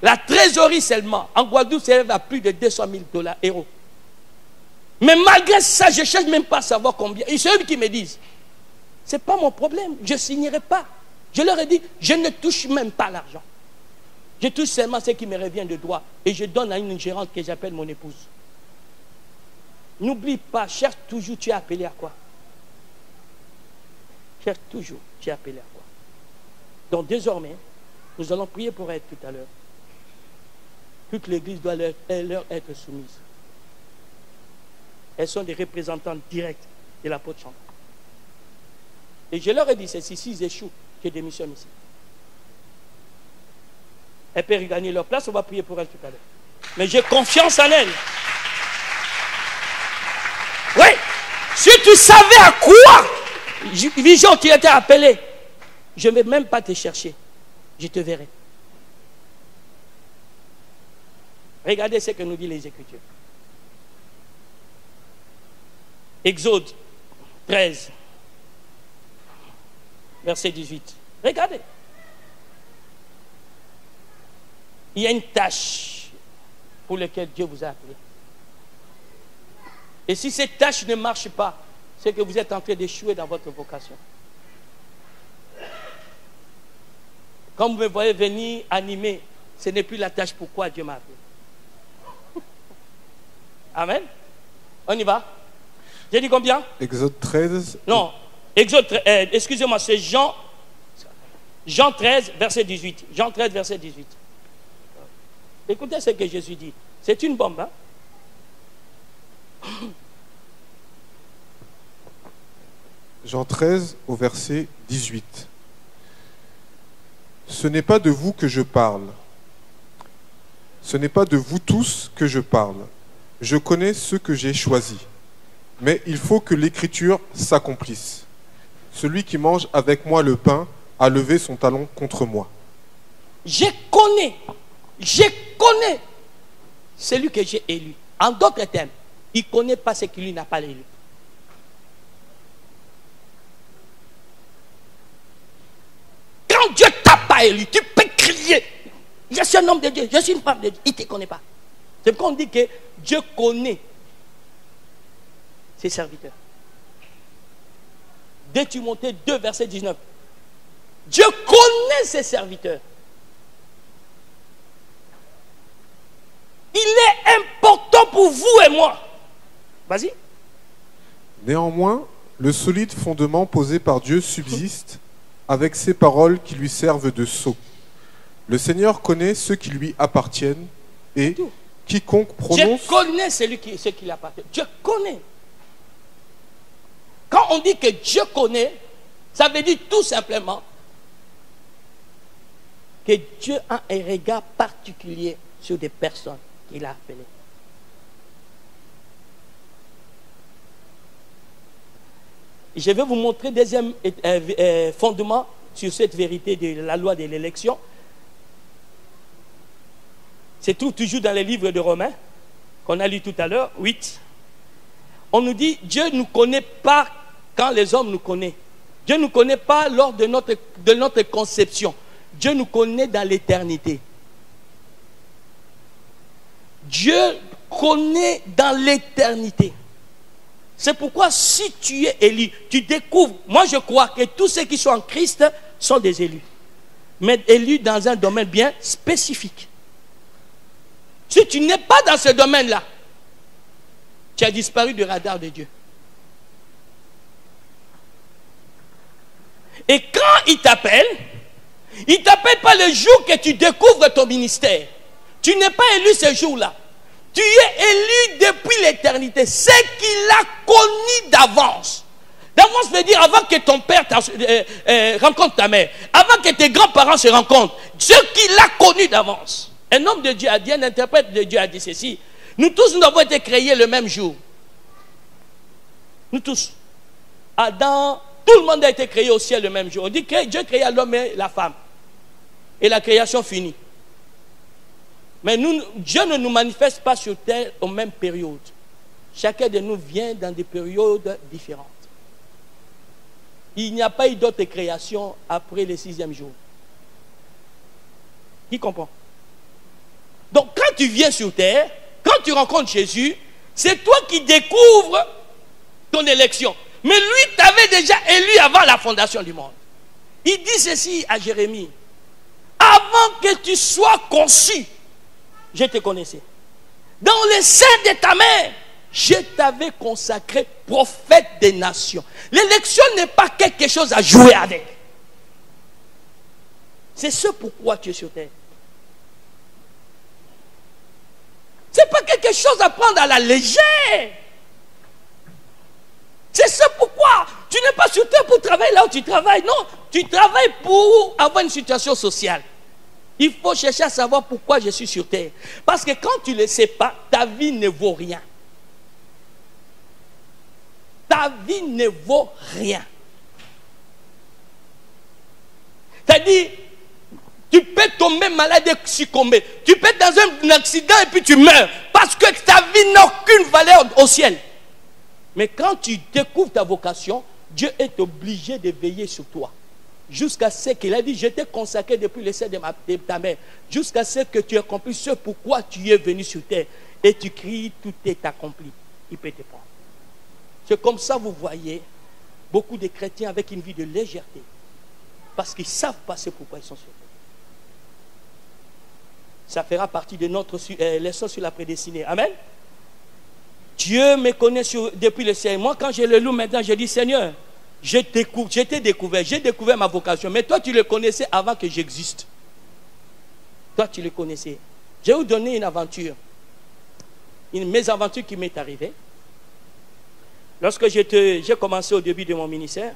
La trésorerie seulement, en Guadeloupe, s'élève à plus de 200 000 euros. Mais malgré ça, je ne cherche même pas à savoir combien. Et c'est eux qui me disent, ce n'est pas mon problème, je ne signerai pas. Je leur ai dit, je ne touche même pas l'argent. Je touche seulement ce qui me revient de droit. Et je donne à une gérante que j'appelle mon épouse. N'oublie pas, cherche toujours, tu es appelé à quoi? Cherche toujours, tu es appelé à quoi? Donc désormais, Nous allons prier pour elle tout à l'heure. Toute l'Église doit leur être soumise. Elles sont des représentants directs de l'apôtre Chantal. Et je leur ai dit ceci, s'ils échouent, je démissionne ici. Elles peuvent regagner leur place, on va prier pour elles tout à l'heure. Mais j'ai confiance en elles. Oui, si tu savais à quoi, Vision, tu étais appelé, je ne vais même pas te chercher. Je te verrai. Regardez ce que nous disent les Écritures. Exode 13, verset 18. Regardez. Il y a une tâche pour laquelle Dieu vous a appelé. Et si cette tâche ne marche pas, c'est que vous êtes en train d'échouer dans votre vocation. Quand vous me voyez venir animer, ce n'est plus la tâche pourquoi Dieu m'a appelé. Amen. On y va. J'ai dit combien? Exode 13. Non, Exode 13, excusez-moi, c'est Jean 13, verset 18. Jean 13, verset 18. Écoutez ce que Jésus dit. C'est une bombe, hein? Jean 13 au verset 18. Ce n'est pas de vous que je parle. Ce n'est pas de vous tous que je parle. Je connais ceux que j'ai choisis. Mais il faut que l'écriture s'accomplisse. Celui qui mange avec moi le pain a levé son talon contre moi. Je connais celui que j'ai élu. En d'autres termes, il ne connaît pas ce qui lui n'a pas élu. Quand Dieu t'a pas élu, tu peux crier. Je suis un homme de Dieu, je suis une femme de Dieu. Il ne te connaît pas. C'est pourquoi on dit que Dieu connaît ses serviteurs. 2 Timothée 2, verset 19. Dieu connaît ses serviteurs. Il est important pour vous et moi. Vas-y. Néanmoins, le solide fondement posé par Dieu subsiste avec ces paroles qui lui servent de sceau. Le Seigneur connaît ceux qui lui appartiennent et quiconque prononce... Dieu connaît ceux qui lui appartiennent. Dieu connaît. Quand on dit que Dieu connaît, ça veut dire tout simplement que Dieu a un regard particulier sur des personnes qu'il a appelées. Je vais vous montrer deuxième fondement sur cette vérité de la loi de l'élection. C'est toujours dans les livres de Romains, qu'on a lu tout à l'heure, 8. On nous dit, Dieu ne nous connaît pas quand les hommes nous connaissent. Dieu ne nous connaît pas lors de notre conception. Dieu nous connaît dans l'éternité. Dieu connaît dans l'éternité. C'est pourquoi si tu es élu, tu découvres, moi je crois que tous ceux qui sont en Christ sont des élus. Mais élus dans un domaine bien spécifique. Si tu n'es pas dans ce domaine-là, tu as disparu du radar de Dieu. Et quand il t'appelle pas le jour que tu découvres ton ministère. Tu n'es pas élu ce jour-là. Tu es élu depuis l'éternité. C'est qu'il a connu d'avance. D'avance veut dire avant que ton père rencontre ta mère. Avant que tes grands-parents se rencontrent. Ce qu'il a connu d'avance. Un homme de Dieu a dit, un interprète de Dieu a dit ceci. Nous tous, nous avons été créés le même jour. Nous tous. Adam, tout le monde a été créé au ciel le même jour. On dit que Dieu créa l'homme et la femme. Et la création finit. Mais Dieu ne nous manifeste pas sur terre aux mêmes périodes. Chacun de nous vient dans des périodes différentes. Il n'y a pas eu d'autre création après le 6e jour. Qui comprend? Donc quand tu viens sur terre, quand tu rencontres Jésus, c'est toi qui découvres ton élection. Mais lui t'avait déjà élu avant la fondation du monde. Il dit ceci à Jérémie. Avant que tu sois conçu, je te connaissais. Dans le sein de ta mère, je t'avais consacré prophète des nations. L'élection n'est pas quelque chose à jouer avec. C'est ce pourquoi tu es sur terre. Ce n'est pas quelque chose à prendre à la légère. C'est ce pourquoi tu n'es pas sur terre pour travailler là où tu travailles. Non, tu travailles pour avoir une situation sociale. Il faut chercher à savoir pourquoi je suis sur terre. Parce que quand tu ne le sais pas, ta vie ne vaut rien. Ta vie ne vaut rien. C'est-à-dire, tu peux tomber malade et succomber. Tu peux être dans un accident et puis tu meurs. Parce que ta vie n'a aucune valeur au ciel. Mais quand tu découvres ta vocation, Dieu est obligé de veiller sur toi. Jusqu'à ce qu'il a dit, je t'ai consacré depuis le sein de ta mère. Jusqu'à ce que tu accomplisses ce pourquoi tu es venu sur terre. Et tu cries, tout est accompli. Il peut te prendre. C'est comme ça, vous voyez, beaucoup de chrétiens avec une vie de légèreté. Parce qu'ils savent pas ce pourquoi ils sont sur terre. Ça fera partie de notre leçon sur la prédestinée. Amen. Dieu me connaît depuis le ciel. Moi, quand je le loue maintenant, je dis, Seigneur, je t'ai découvert, j'ai découvert ma vocation. Mais toi, tu le connaissais avant que j'existe. Toi, tu le connaissais. Je vais vous donner une aventure. Une mésaventure qui m'est arrivée. Lorsque j'ai commencé au début de mon ministère,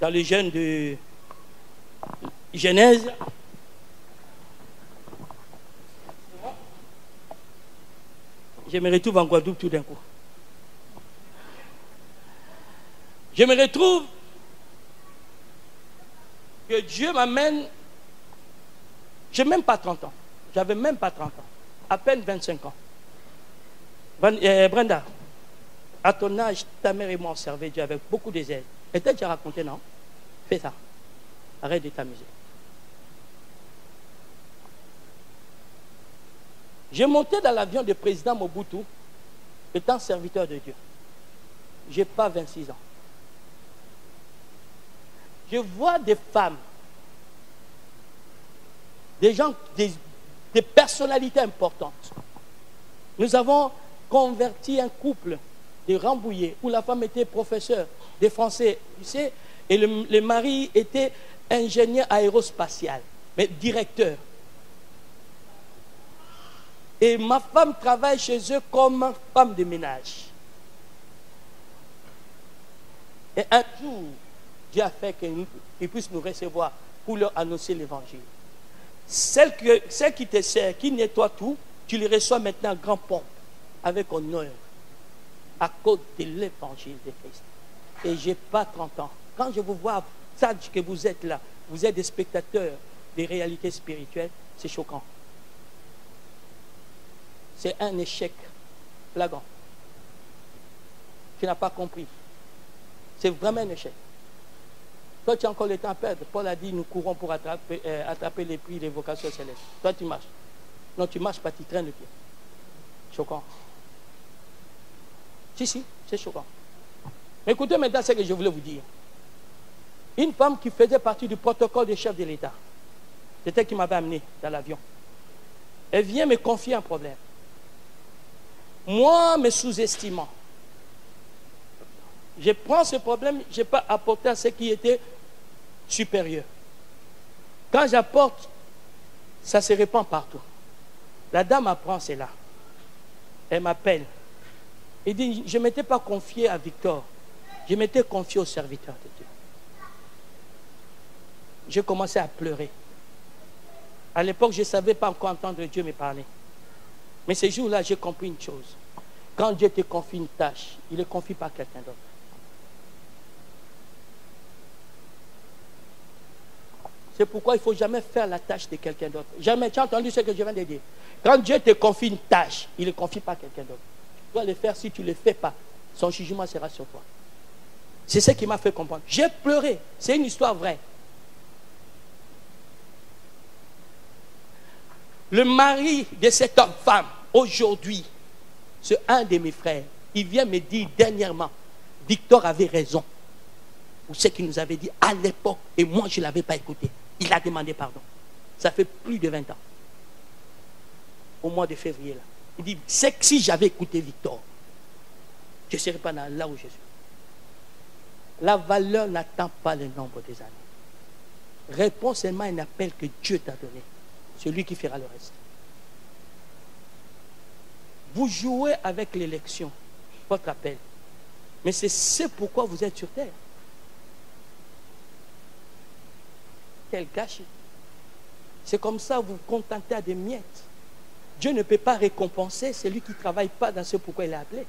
dans les jeunes de Genèse, je me retrouve en Guadeloupe tout d'un coup. Je me retrouve que Dieu m'amène, je n'ai même pas 30 ans. J'avais même pas 30 ans. À peine 25 ans. Brenda, à ton âge, ta mère et moi ont servi Dieu avec beaucoup de zèle. Et t'as déjà raconté, non? Fais ça. Arrête de t'amuser. J'ai monté dans l'avion du président Mobutu, étant serviteur de Dieu. Je n'ai pas 26 ans. Je vois des femmes, des gens, des personnalités importantes. Nous avons converti un couple de Rambouillet, où la femme était professeure de français, tu sais, et le mari était ingénieur aérospatial, mais directeur. Et ma femme travaille chez eux comme femme de ménage. Et un jour, Dieu a fait qu'ils puissent nous recevoir pour leur annoncer l'évangile. Celle qui te sert, qui nettoie tout, tu les reçois maintenant en grand pompe, avec honneur, à cause de l'évangile de Christ. Et je n'ai pas 30 ans. Quand je vous vois, sage que vous êtes là, vous êtes des spectateurs des réalités spirituelles, c'est choquant. C'est un échec flagrant. Tu n'as pas compris. C'est vraiment un échec. Toi, tu as encore le temps à perdre. Paul a dit, nous courons pour attraper les prix des vocations célestes. Toi, tu marches. Non, tu marches pas, tu traînes le pied. Choquant. Si, c'est choquant. Écoutez maintenant ce que je voulais vous dire. Une femme qui faisait partie du protocole des chefs de l'État, c'était elle qui m'avait amené dans l'avion. Elle vient me confier un problème. Moi, me sous-estimant, je prends ce problème, je n'ai pas apporté à ce qui était supérieur. Quand j'apporte, ça se répand partout. La dame apprend cela. Elle m'appelle. Elle dit, je ne m'étais pas confié à Victor. Je m'étais confié au serviteur de Dieu. J'ai commencé à pleurer. À l'époque, je ne savais pas encore entendre Dieu me parler. Mais ce jour-là, j'ai compris une chose. Quand Dieu te confie une tâche, il ne le confie pas à quelqu'un d'autre. C'est pourquoi il ne faut jamais faire la tâche de quelqu'un d'autre. Jamais. Tu as entendu ce que je viens de dire? Quand Dieu te confie une tâche, il ne le confie pas à quelqu'un d'autre. Tu dois le faire. Si tu ne le fais pas, son jugement sera sur toi. C'est ce qui m'a fait comprendre. J'ai pleuré. C'est une histoire vraie. Le mari de cette femme, aujourd'hui, c'est un de mes frères. Il vient me dire dernièrement, Victor avait raison. Ou ce qu'il nous avait dit à l'époque, et moi je ne l'avais pas écouté. Il a demandé pardon. Ça fait plus de 20 ans. Au mois de février, là. Il dit, c'est que si j'avais écouté Victor, je ne serais pas là où je suis. La valeur n'attend pas le nombre des années. Réponds seulement à un appel que Dieu t'a donné. C'est lui qui fera le reste. Vous jouez avec l'élection, votre appel. Mais c'est pourquoi vous êtes sur terre. Quel gâchis. C'est comme ça vous vous contentez à des miettes. Dieu ne peut pas récompenser celui qui ne travaille pas dans ce pourquoi il est appelé.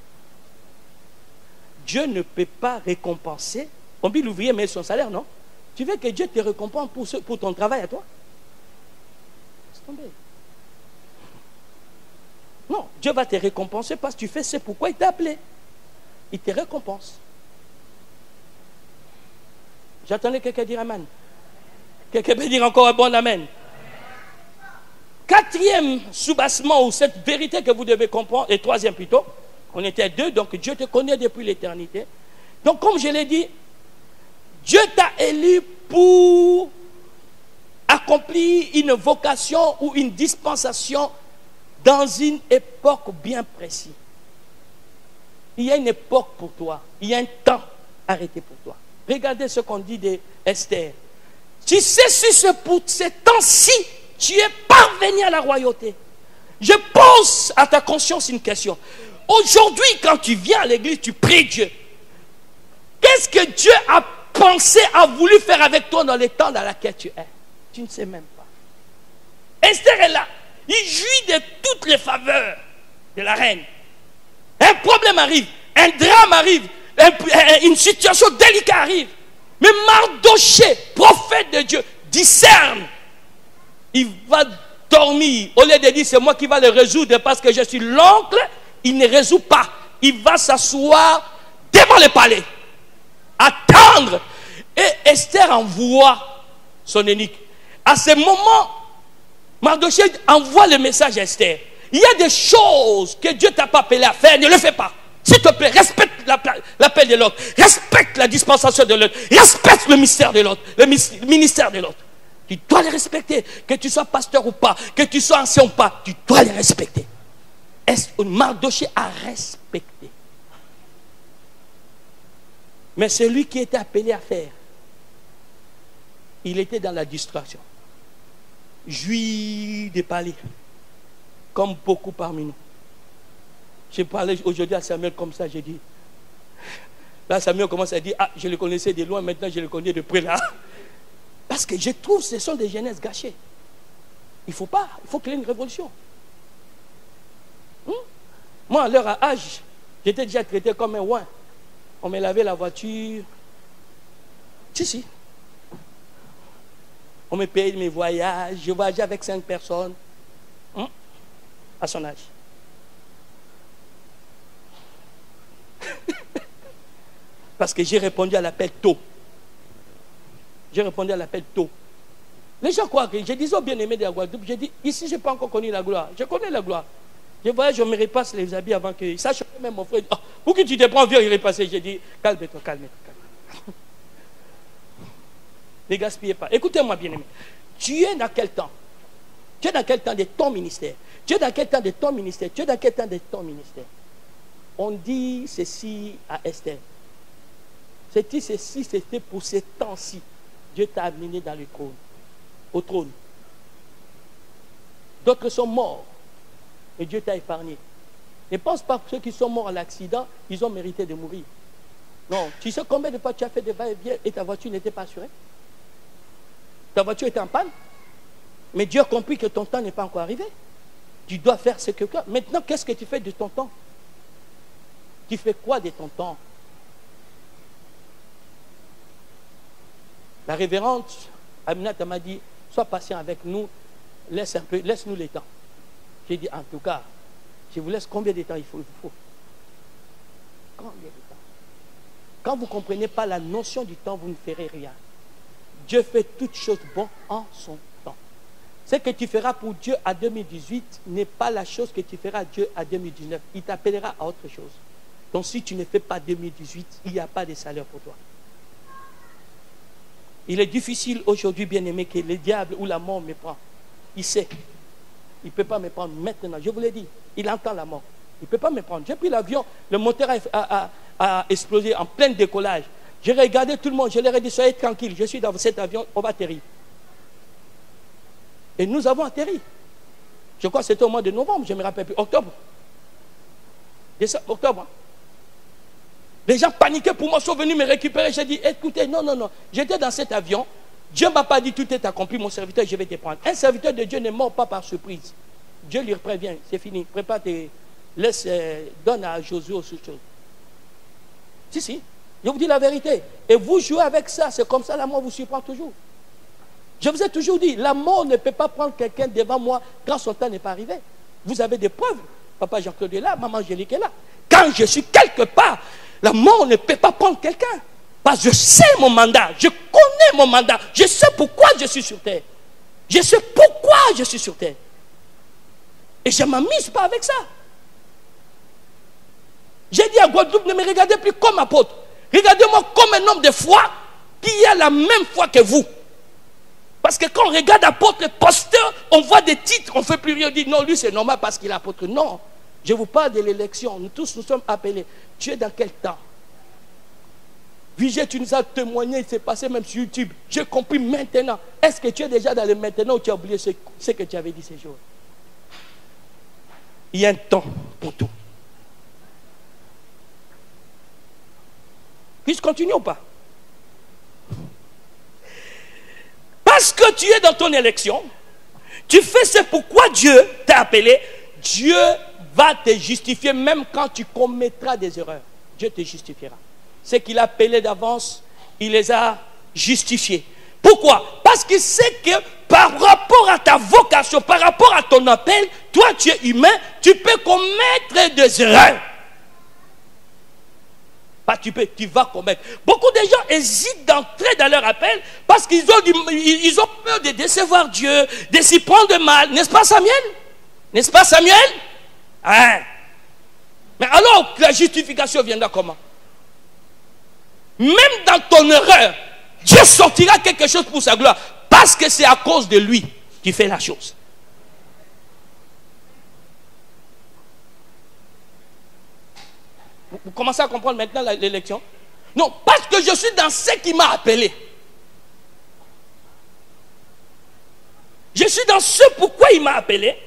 Dieu ne peut pas récompenser. On dit l'ouvrier met son salaire, non? Tu veux que Dieu te récompense pour ton travail à toi? Laisse tomber. Non, Dieu va te récompenser parce que tu fais ce pourquoi il t'a appelé. Il te récompense. J'attendais quelqu'un dire amen. Quelqu'un peut dire encore un bon amen. Quatrième soubassement ou cette vérité que vous devez comprendre, et troisième plutôt, on était deux, donc Dieu te connaît depuis l'éternité. Donc comme je l'ai dit, Dieu t'a élu pour accomplir une vocation ou une dispensation dans une époque bien précise. Il y a une époque pour toi, il y a un temps arrêté pour toi. Regardez ce qu'on dit d'Esther. Tu sais si c'est pour ce temps-ci, tu es parvenu à la royauté. Je pose à ta conscience une question. Aujourd'hui, quand tu viens à l'église, tu pries Dieu. Qu'est-ce que Dieu a pensé, a voulu faire avec toi dans les temps dans lesquels tu es? Tu ne sais même pas. Esther est là. Il jouit de toutes les faveurs de la reine. Un problème arrive, un drame arrive, une situation délicate arrive. Mais Mardoché, prophète de Dieu, discerne. Il va dormir. Au lieu de dire c'est moi qui va le résoudre parce que je suis l'oncle, il ne résout pas. Il va s'asseoir devant le palais. Attendre. Et Esther envoie son énigme. À ce moment, Mardoché envoie le message à Esther. Il y a des choses que Dieu t'a pas appelé à faire, ne le fais pas. S'il te plaît, respecte l'appel de l'autre. Respecte la dispensation de l'autre. Respecte le mystère de l'autre. Le ministère de l'autre. Tu dois les respecter. Que tu sois pasteur ou pas, que tu sois ancien ou pas, tu dois les respecter. Mardoché a respecté. Mais celui qui était appelé à faire, il était dans la distraction. Jouit de parler, comme beaucoup parmi nous. J'ai parlé aujourd'hui à Samuel comme ça, j'ai dit. Là, Samuel commence à dire, ah, je le connaissais de loin, maintenant je le connais de près là. Parce que je trouve que ce sont des jeunesses gâchées. Il faut pas, il faut qu'il y ait une révolution. Moi, à leur âge, j'étais déjà traité comme un ouin. On me lavait la voiture. Si. On me payait mes voyages. Je voyageais avec 5 personnes. À son âge. Parce que j'ai répondu à l'appel tôt. J'ai répondu à l'appel tôt. Les gens croient que j'ai dit aux bien-aimés de la Guadeloupe, j'ai dit, ici, je n'ai pas encore connu la gloire. Je connais la gloire. Je voyage, je me repasse les habits avant que... Ça, je même mon frère. Oh, pour que tu te prends, viens y repasser. J'ai dit, calme-toi, calme-toi. Ne gaspillez pas. Écoutez-moi, bien-aimé. Tu es dans quel temps? Tu es dans quel temps de ton ministère? Tu es dans quel temps de ton ministère? Tu es dans quel temps de ton ministère? On dit ceci à Esther. Ceci, c'était pour ce temps-ci. Dieu t'a amené dans le trône, au trône. D'autres sont morts. Et Dieu t'a épargné. Ne pense pas que ceux qui sont morts à l'accident, ils ont mérité de mourir. Non. Tu sais combien de fois tu as fait des va-et-vient et ta voiture n'était pas assurée? Ta voiture était en panne. Mais Dieu a compris que ton temps n'est pas encore arrivé. Tu dois faire ce que... Maintenant, qu'est-ce que tu fais de ton temps? Tu fais quoi de ton temps? La révérende Aminata m'a dit, sois patient avec nous, laisse-nous le temps. J'ai dit, en tout cas, je vous laisse combien de temps il faut. Combien de temps? Quand vous ne comprenez pas la notion du temps, vous ne ferez rien. Dieu fait toutes choses bonnes en son temps. Ce que tu feras pour Dieu à 2018 n'est pas la chose que tu feras à Dieu à 2019. Il t'appellera à autre chose. Donc si tu ne fais pas 2018, il n'y a pas de salaire pour toi. Il est difficile aujourd'hui, bien-aimé, que le diable ou la mort me prend. Il sait. Il ne peut pas me prendre maintenant. Je vous l'ai dit, il entend la mort. Il ne peut pas me prendre. J'ai pris l'avion, le moteur a explosé en plein décollage. J'ai regardé tout le monde, je leur ai dit, soyez tranquille, je suis dans cet avion, on va atterrir. Et nous avons atterri. Je crois que c'était au mois de novembre, je ne me rappelle plus. Octobre. Décembre, octobre. Les gens paniquaient pour moi, sont venus me récupérer. J'ai dit, écoutez, non, non, non. J'étais dans cet avion. Dieu ne m'a pas dit, tout est accompli, mon serviteur, je vais te prendre. Un serviteur de Dieu ne mord pas par surprise. Dieu lui prévient, c'est fini. Prépare tes... Laisse, donne à Josué autre chose. Si, si. Je vous dis la vérité. Et vous jouez avec ça. C'est comme ça, la mort vous surprend toujours. Je vous ai toujours dit, la mort ne peut pas prendre quelqu'un devant moi quand son temps n'est pas arrivé. Vous avez des preuves. Papa Jean-Claude est là, maman Angélique est là. Quand je suis quelque part, la mort ne peut pas prendre quelqu'un. Parce que je sais mon mandat. Je connais mon mandat. Je sais pourquoi je suis sur terre. Je sais pourquoi je suis sur terre. Et je ne m'amuse pas avec ça. J'ai dit à Guadeloupe, ne me regardez plus comme apôtre. Regardez-moi comme un homme de foi qui a la même foi que vous. Parce que quand on regarde apôtre, le pasteur, on voit des titres, on ne fait plus rien. On dit non, lui c'est normal parce qu'il est apôtre. Non, je vous parle de l'élection. Nous tous nous sommes appelés. Tu es dans quel temps? Vigée, tu nous as témoigné, il s'est passé même sur YouTube. J'ai compris maintenant. Est-ce que tu es déjà dans le maintenant ou tu as oublié ce que tu avais dit ces jours? Il y a un temps pour tout. Puis-je continue ou pas? Parce que tu es dans ton élection, tu fais ce pourquoi Dieu t'a appelé. Dieu va te justifier même quand tu commettras des erreurs. Dieu te justifiera. Ce qu'il a appelé d'avance, il les a justifiés. Pourquoi? Parce qu'il sait que par rapport à ta vocation, par rapport à ton appel, toi tu es humain, tu peux commettre des erreurs. Pas tu vas commettre. Beaucoup de gens hésitent d'entrer dans leur appel parce qu'ils ont peur de décevoir Dieu, de s'y prendre mal. N'est-ce pas Samuel? N'est-ce pas Samuel? Hein? Mais alors la justification viendra comment? Même dans ton erreur, Dieu sortira quelque chose pour sa gloire. Parce que c'est à cause de lui qui fait la chose. Vous commencez à comprendre maintenant l'élection? Non, parce que je suis dans ce qui m'a appelé. Je suis dans ce pourquoi il m'a appelé.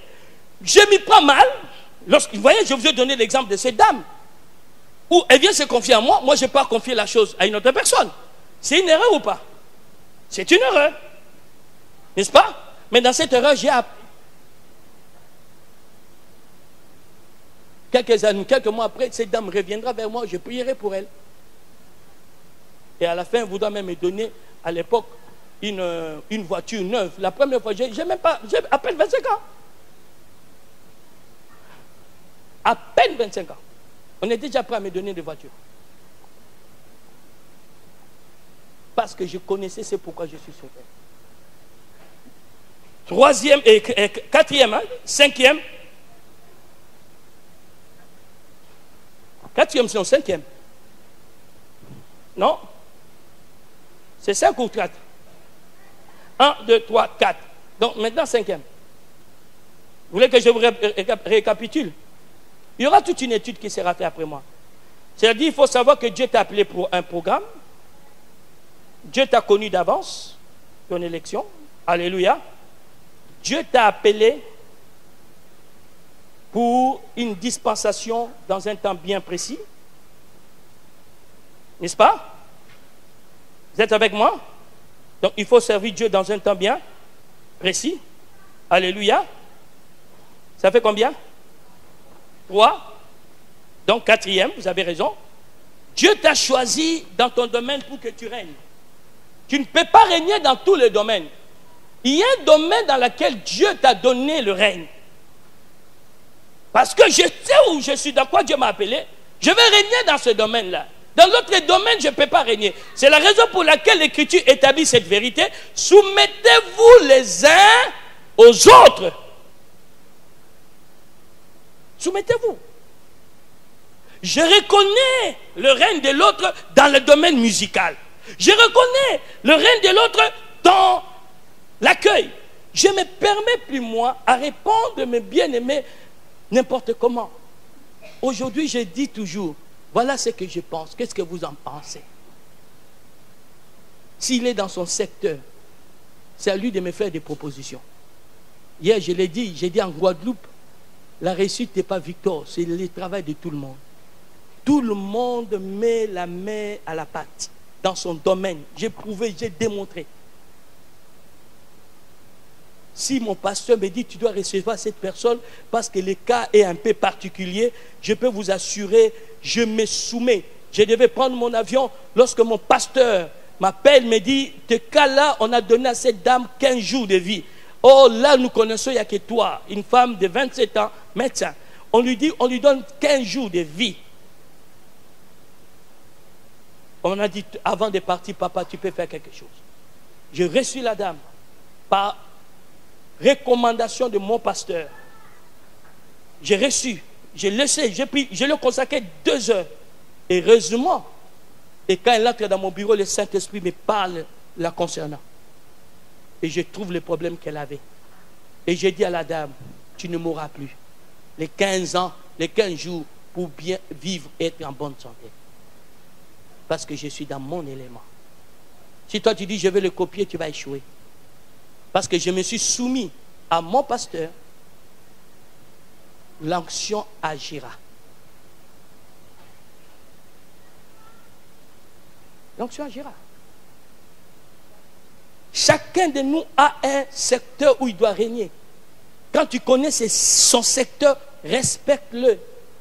Je m'y prends mal. Vous voyez, je vous ai donné l'exemple de cette dame. Où elle vient se confier à moi. Moi, je n'ai pas confié la chose à une autre personne. C'est une erreur ou pas? C'est une erreur. N'est-ce pas? Mais dans cette erreur, j'ai appris. Quelques années, quelques mois après, cette dame reviendra vers moi, je prierai pour elle. Et à la fin, elle voudra même me donner, à l'époque, une voiture neuve. La première fois, j'ai même pas, j'ai à peine 25 ans. À peine 25 ans. On est déjà prêt à me donner des voitures. Parce que je connaissais, c'est pourquoi je suis sur terre. Troisième et quatrième, hein, cinquième. Quatrième, sinon cinquième. Non? C'est 5 ou 4? 1, 2, 3, 4. Donc maintenant cinquième. Vous voulez que je vous récapitule? Il y aura toute une étude qui sera faite après moi. C'est-à-dire il faut savoir que Dieu t'a appelé pour un programme. Dieu t'a connu d'avance, ton élection. Alléluia. Dieu t'a appelé pour une dispensation dans un temps bien précis. N'est-ce pas? Vous êtes avec moi? Donc il faut servir Dieu dans un temps bien précis. Alléluia. Ça fait combien? 3. Donc quatrième, vous avez raison. Dieu t'a choisi dans ton domaine pour que tu règnes. Tu ne peux pas régner dans tous les domaines. Il y a un domaine dans lequel Dieu t'a donné le règne. Parce que je sais où je suis, dans quoi Dieu m'a appelé. Je vais régner dans ce domaine-là. Dans l'autre domaine, je ne peux pas régner. C'est la raison pour laquelle l'Écriture établit cette vérité. Soumettez-vous les uns aux autres. Soumettez-vous. Je reconnais le règne de l'autre dans le domaine musical. Je reconnais le règne de l'autre dans l'accueil. Je ne me permets plus, moi, à répondre, mes bien-aimés, n'importe comment. Aujourd'hui, je dis toujours, voilà ce que je pense. Qu'est-ce que vous en pensez? S'il est dans son secteur, c'est à lui de me faire des propositions. Hier, je l'ai dit, j'ai dit en Guadeloupe, la réussite n'est pas victoire, c'est le travail de tout le monde. Tout le monde met la main à la pâte dans son domaine. J'ai prouvé, j'ai démontré. Si mon pasteur me dit tu dois recevoir cette personne parce que le cas est un peu particulier, je peux vous assurer, je me soumets. Je devais prendre mon avion lorsque mon pasteur m'appelle, me dit, ce cas-là, on a donné à cette dame 15 jours de vie. Oh, là, nous connaissons, il n'y a que toi, une femme de 27 ans, médecin. On lui dit, on lui donne 15 jours de vie. On a dit, avant de partir, papa, tu peux faire quelque chose. Je reçus la dame par recommandation de mon pasteur. J'ai reçu, j'ai laissé, j'ai pris, je lui ai consacré 2 heures. Heureusement, et quand elle entre dans mon bureau, le Saint-Esprit me parle la concernant. Et je trouve le problème qu'elle avait. Et j'ai dit à la dame, tu ne mourras plus. Les 15 ans, les 15 jours pour bien vivre et être en bonne santé. Parce que je suis dans mon élément. Si toi tu dis je vais le copier, tu vas échouer. Parce que je me suis soumis à mon pasteur, l'onction agira. L'onction agira. Chacun de nous a un secteur où il doit régner. Quand tu connais son secteur, respecte-le.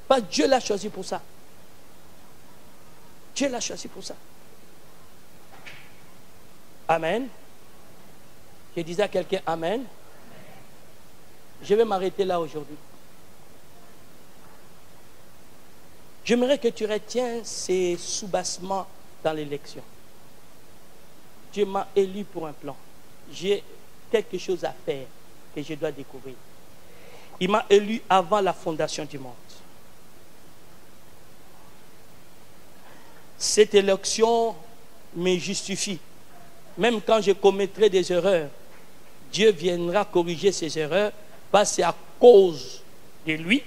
Parce que Dieu l'a choisi pour ça. Dieu l'a choisi pour ça. Amen. Je disais à quelqu'un Amen. Je vais m'arrêter là aujourd'hui. J'aimerais que tu retiens ces soubassements dans l'élection. Dieu m'a élu pour un plan. J'ai quelque chose à faire que je dois découvrir. Il m'a élu avant la fondation du monde. Cette élection me justifie. Même quand je commettrai des erreurs, Dieu viendra corriger ces erreurs parce que c'est à cause de lui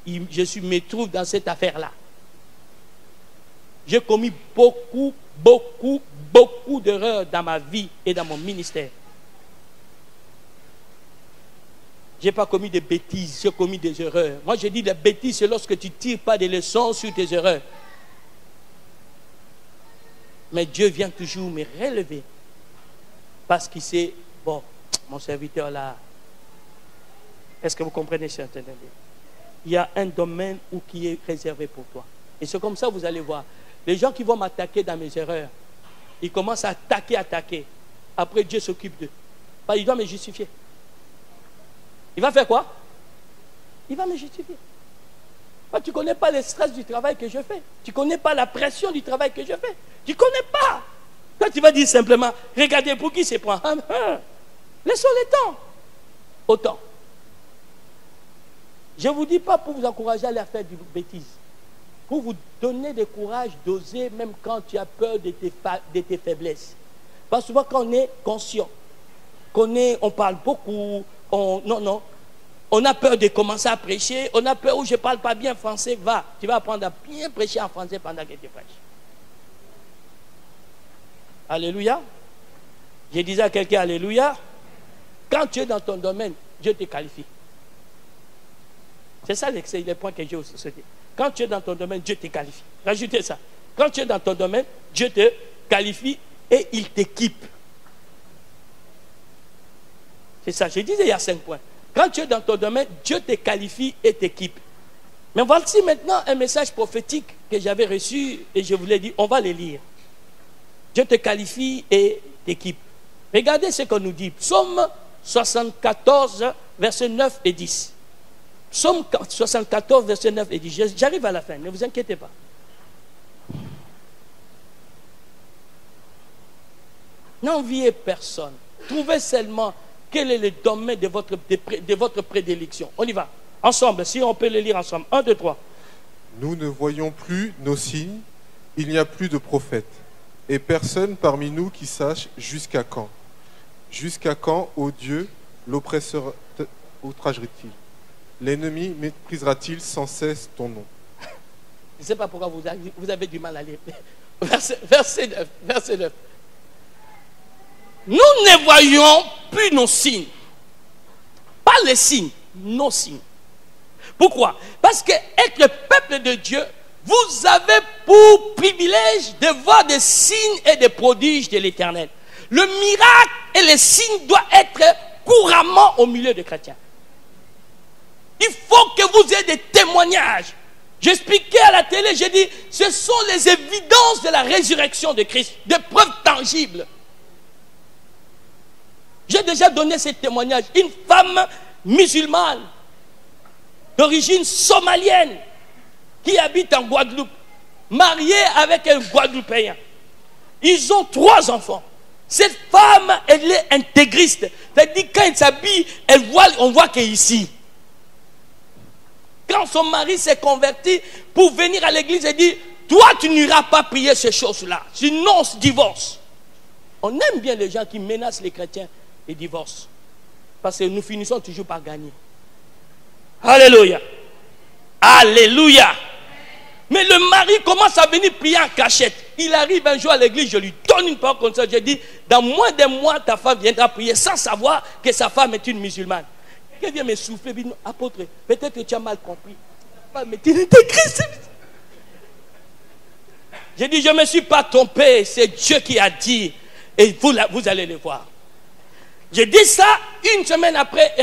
je me trouve dans cette affaire-là. J'ai commis beaucoup d'erreurs dans ma vie et dans mon ministère. Je n'ai pas commis de bêtises, j'ai commis des erreurs. Moi, je dis la bêtise, c'est lorsque tu ne tires pas des leçons sur tes erreurs. Mais Dieu vient toujours me relever. Parce qu'il sait, bon, mon serviteur là, est-ce que vous comprenez, cher entendez? Il y a un domaine qui est réservé pour toi. Et c'est comme ça, vous allez voir. Les gens qui vont m'attaquer dans mes erreurs, ils commencent à attaquer. Après, Dieu s'occupe d'eux. Il doit me justifier. Il va faire quoi? Il va me justifier. Tu ne connais pas le stress du travail que je fais. Tu ne connais pas la pression du travail que je fais. Tu ne connais pas. Quand tu vas dire simplement, regardez pour qui se prend. Laissons le temps. Autant. Je ne vous dis pas pour vous encourager à aller faire des bêtises. Pour vous donner le courage d'oser même quand tu as peur de tes faiblesses. Parce que souvent quand on est conscient, on parle beaucoup, on a peur de commencer à prêcher, on a peur où je ne parle pas bien français, tu vas apprendre à bien prêcher en français pendant que tu prêches. Alléluia. Je disais à quelqu'un, alléluia. Quand tu es dans ton domaine, Dieu te qualifie. C'est ça les points que j'ai aussi souhaité. Quand tu es dans ton domaine, Dieu te qualifie. Rajoutez ça. Quand tu es dans ton domaine, Dieu te qualifie et il t'équipe. C'est ça. Je disais il y a 5 points. Quand tu es dans ton domaine, Dieu te qualifie et t'équipe. Mais voici maintenant un message prophétique que j'avais reçu et je vous l'ai dit, on va le lire. Dieu te qualifie et t'équipe. Regardez ce qu'on nous dit. Psaume 74, versets 9 et 10. Psaume 74, verset 9 et 10. J'arrive à la fin, ne vous inquiétez pas. N'enviez personne. Trouvez seulement quel est le domaine de votre prédilection. On y va. Ensemble, si on peut le lire ensemble. 1, 2, 3. Nous ne voyons plus nos signes. Il n'y a plus de prophètes. Et personne parmi nous qui sache jusqu'à quand. Jusqu'à quand, ô Dieu, l'oppresseur outragera-t-il? L'ennemi méprisera-t-il sans cesse ton nom? Je ne sais pas pourquoi vous avez du mal à lire. Verset 9. Nous ne voyons plus nos signes. Pas pas les signes, nos signes. Pourquoi? Parce que être le peuple de Dieu, vous avez pour privilège de voir des signes et des prodiges de l'Éternel. Le miracle et les signes doivent être couramment au milieu des chrétiens. Il faut que vous ayez des témoignages. J'expliquais à la télé, j'ai dit, ce sont les évidences de la résurrection de Christ, des preuves tangibles. J'ai déjà donné ces témoignages. Une femme musulmane, d'origine somalienne, qui habite en Guadeloupe, mariée avec un Guadeloupéen. Ils ont 3 enfants. Cette femme, elle est intégriste. C'est-à-dire, quand elle s'habille, on voit qu'elle est ici. Quand son mari s'est converti pour venir à l'église, elle dit, toi, tu n'iras pas prier ces choses-là. Sinon, on se divorce. On aime bien les gens qui menacent les chrétiens et divorcent. Parce que nous finissons toujours par gagner. Alléluia. Alléluia. Mais le mari commence à venir prier en cachette. Il arrive un jour à l'église, je lui donne une parole comme ça. Je dis, dans moins d'un mois, ta femme viendra prier sans savoir que sa femme est une musulmane. Quelqu'un vient me souffler, il dit, apôtre, peut-être que tu as mal compris. Ta femme est une intégriste. J'ai dit, je ne me suis pas trompé, c'est Dieu qui a dit. Et vous allez le voir. J'ai dit ça, une semaine après,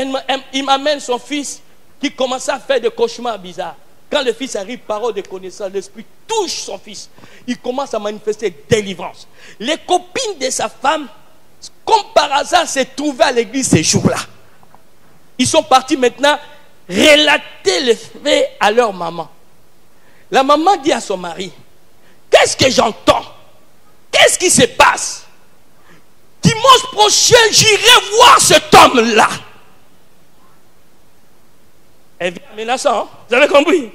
il m'amène son fils qui commençait à faire des cauchemars bizarres. Quand le fils arrive, parole de connaissance, l'esprit touche son fils. Il commence à manifester délivrance. Les copines de sa femme, comme par hasard, s'est trouvées à l'église ces jours-là. Ils sont partis maintenant relater les faits à leur maman. La maman dit à son mari, qu'est-ce que j'entends? Qu'est-ce qui se passe? Dimanche prochain, j'irai voir cet homme-là. Elle vient menaçant, hein? Vous avez compris?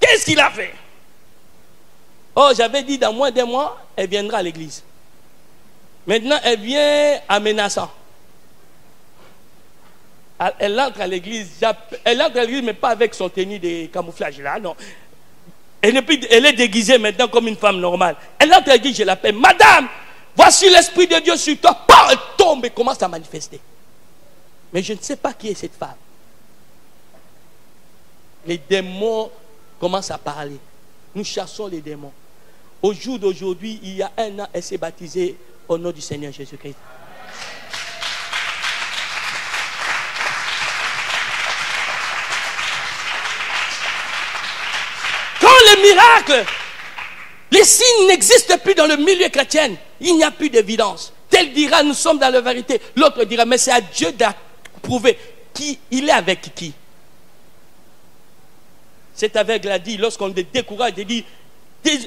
Qu'est-ce qu'il a fait? Oh, j'avais dit dans moins d'un mois, elle viendra à l'église. Maintenant, elle vient en menaçant. Elle entre à l'église. Elle entre à l'église, mais pas avec son tenue de camouflage là, non. Elle est déguisée maintenant comme une femme normale. Elle entre à l'église, je l'appelle, madame, voici l'Esprit de Dieu sur toi. Elle tombe et commence à manifester. Mais je ne sais pas qui est cette femme. Les démons commencent à parler. Nous chassons les démons. Au jour d'aujourd'hui, il y a 1 an, elle s'est baptisée au nom du Seigneur Jésus-Christ. Quand les miracles, les signes n'existent plus dans le milieu chrétien, il n'y a plus d'évidence. Tel dira, nous sommes dans la vérité. L'autre dira, mais c'est à Dieu d'approuver. Il est avec qui? Cet aveugle a dit, lorsqu'on le décourage, il dit,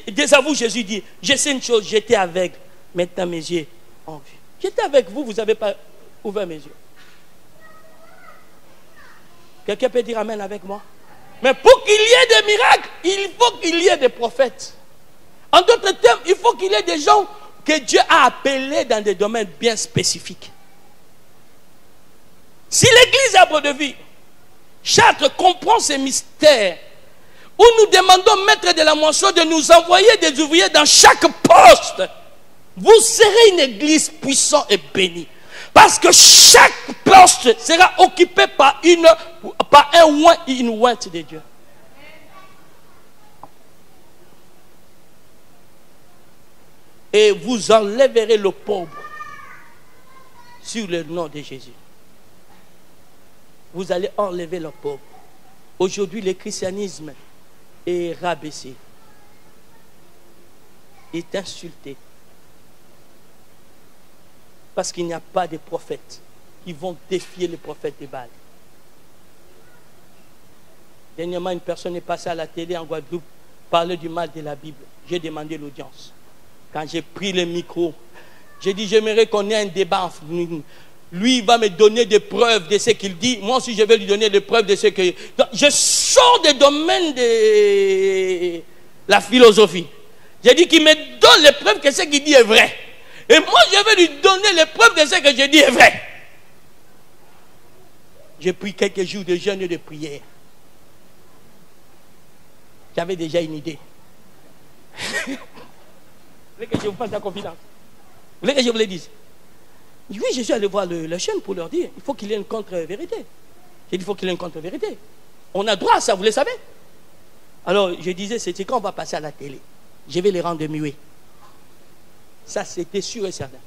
désavoue, Jésus dit, je sais une chose, j'étais aveugle, maintenant mes yeux ont vu. J'étais avec vous, vous n'avez pas ouvert mes yeux. Quelqu'un peut dire amen avec moi? Mais pour qu'il y ait des miracles, il faut qu'il y ait des prophètes. En d'autres termes, il faut qu'il y ait des gens que Dieu a appelés dans des domaines bien spécifiques. Si l'église Arbre de Vie, Chartres comprend ces mystères, où nous demandons, maître de la moisson, de nous envoyer des ouvriers dans chaque poste, vous serez une église puissante et bénie. Parce que chaque poste sera occupé par un oint et une ointe de Dieu. Et vous enlèverez le pauvre sur le nom de Jésus. Vous allez enlever le pauvre. Aujourd'hui, le christianisme est rabaissé, est insulté. Parce qu'il n'y a pas de prophètes qui vont défier les prophètes de Baal. Dernièrement, une personne est passée à la télé en Guadeloupe, parler du mal de la Bible. J'ai demandé l'audience. Quand j'ai pris le micro, j'ai dit, j'aimerais qu'on ait un débat. Lui, il va me donner des preuves de ce qu'il dit. Moi aussi, je vais lui donner des preuves de ce que... Donc, je sors des domaines de la philosophie. J'ai dit qu'il me donne les preuves que ce qu'il dit est vrai. Et moi, je vais lui donner les preuves de ce que je dis est vrai. J'ai pris quelques jours de jeûne et de prière. J'avais déjà une idée. Vous voulez que je vous fasse la confidence? Vous voulez que je vous le dise? Oui, je suis allé voir la chaîne pour leur dire, il faut qu'il y ait une contre-vérité. J'ai dit, il faut qu'il ait une contre-vérité. On a droit à ça, vous le savez. Alors, je disais, c'est quand on va passer à la télé, je vais les rendre muets. Ça, c'était sûr et certain.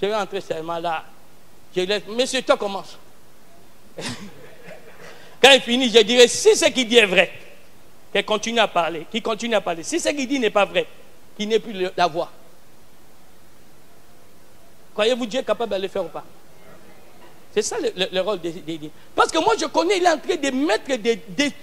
Je vais entrer seulement là. Je laisse, monsieur, toi commence. Quand il finit, je dirais, si ce qu'il dit est vrai, qu'il continue à parler, qu'il continue à parler. Si ce qu'il dit n'est pas vrai, qu'il n'ait plus la voix. Croyez-vous Dieu est capable de le faire ou pas? C'est ça le rôle des... Parce que moi, je connais, il est en train de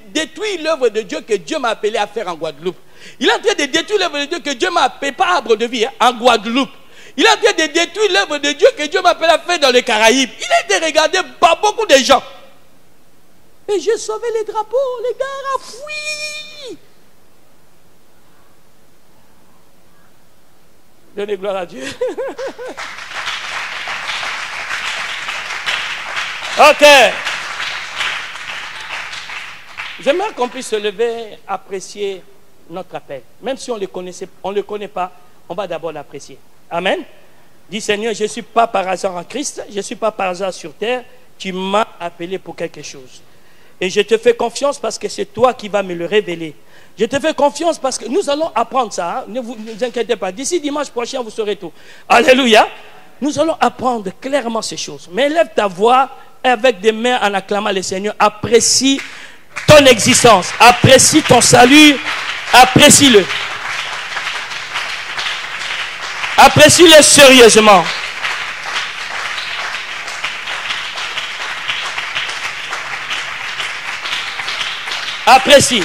détruire l'œuvre de Dieu que Dieu m'a appelé à faire en Guadeloupe. Il est en train de détruire l'œuvre de Dieu que Dieu m'a appelé, pas arbre de vie, hein, en Guadeloupe. Il est en train de détruire l'œuvre de Dieu que Dieu m'a appelé à faire dans les Caraïbes. Il a été regardé par beaucoup de gens. Et j'ai sauvé les drapeaux, les gars ont fui. Donnez gloire à Dieu. Ok. J'aimerais qu'on puisse se lever, apprécier notre appel. Même si on ne le connaît pas, on va d'abord l'apprécier. Amen. Dis Seigneur, je ne suis pas par hasard en Christ, je ne suis pas par hasard sur terre, tu m'as appelé pour quelque chose. Et je te fais confiance parce que c'est toi qui vas me le révéler. Je te fais confiance parce que nous allons apprendre ça. Hein? Ne vous inquiétez pas. D'ici dimanche prochain, vous saurez tout. Alléluia. Nous allons apprendre clairement ces choses. Mais lève ta voix avec des mains en acclamant le Seigneur. Apprécie ton existence. Apprécie ton salut. Apprécie-le. Apprécie-le sérieusement. Apprécie.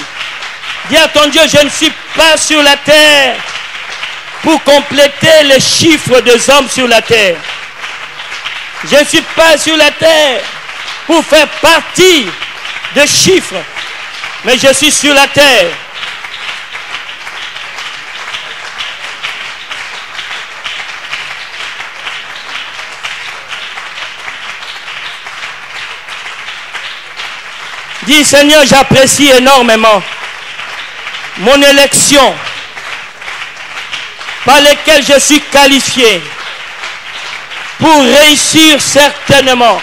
Dis à ton Dieu, je ne suis pas sur la terre pour compléter les chiffres des hommes sur la terre. Je ne suis pas sur la terre pour faire partie des chiffres, mais je suis sur la terre. Dis Seigneur, j'apprécie énormément mon élection par laquelle je suis qualifié pour réussir certainement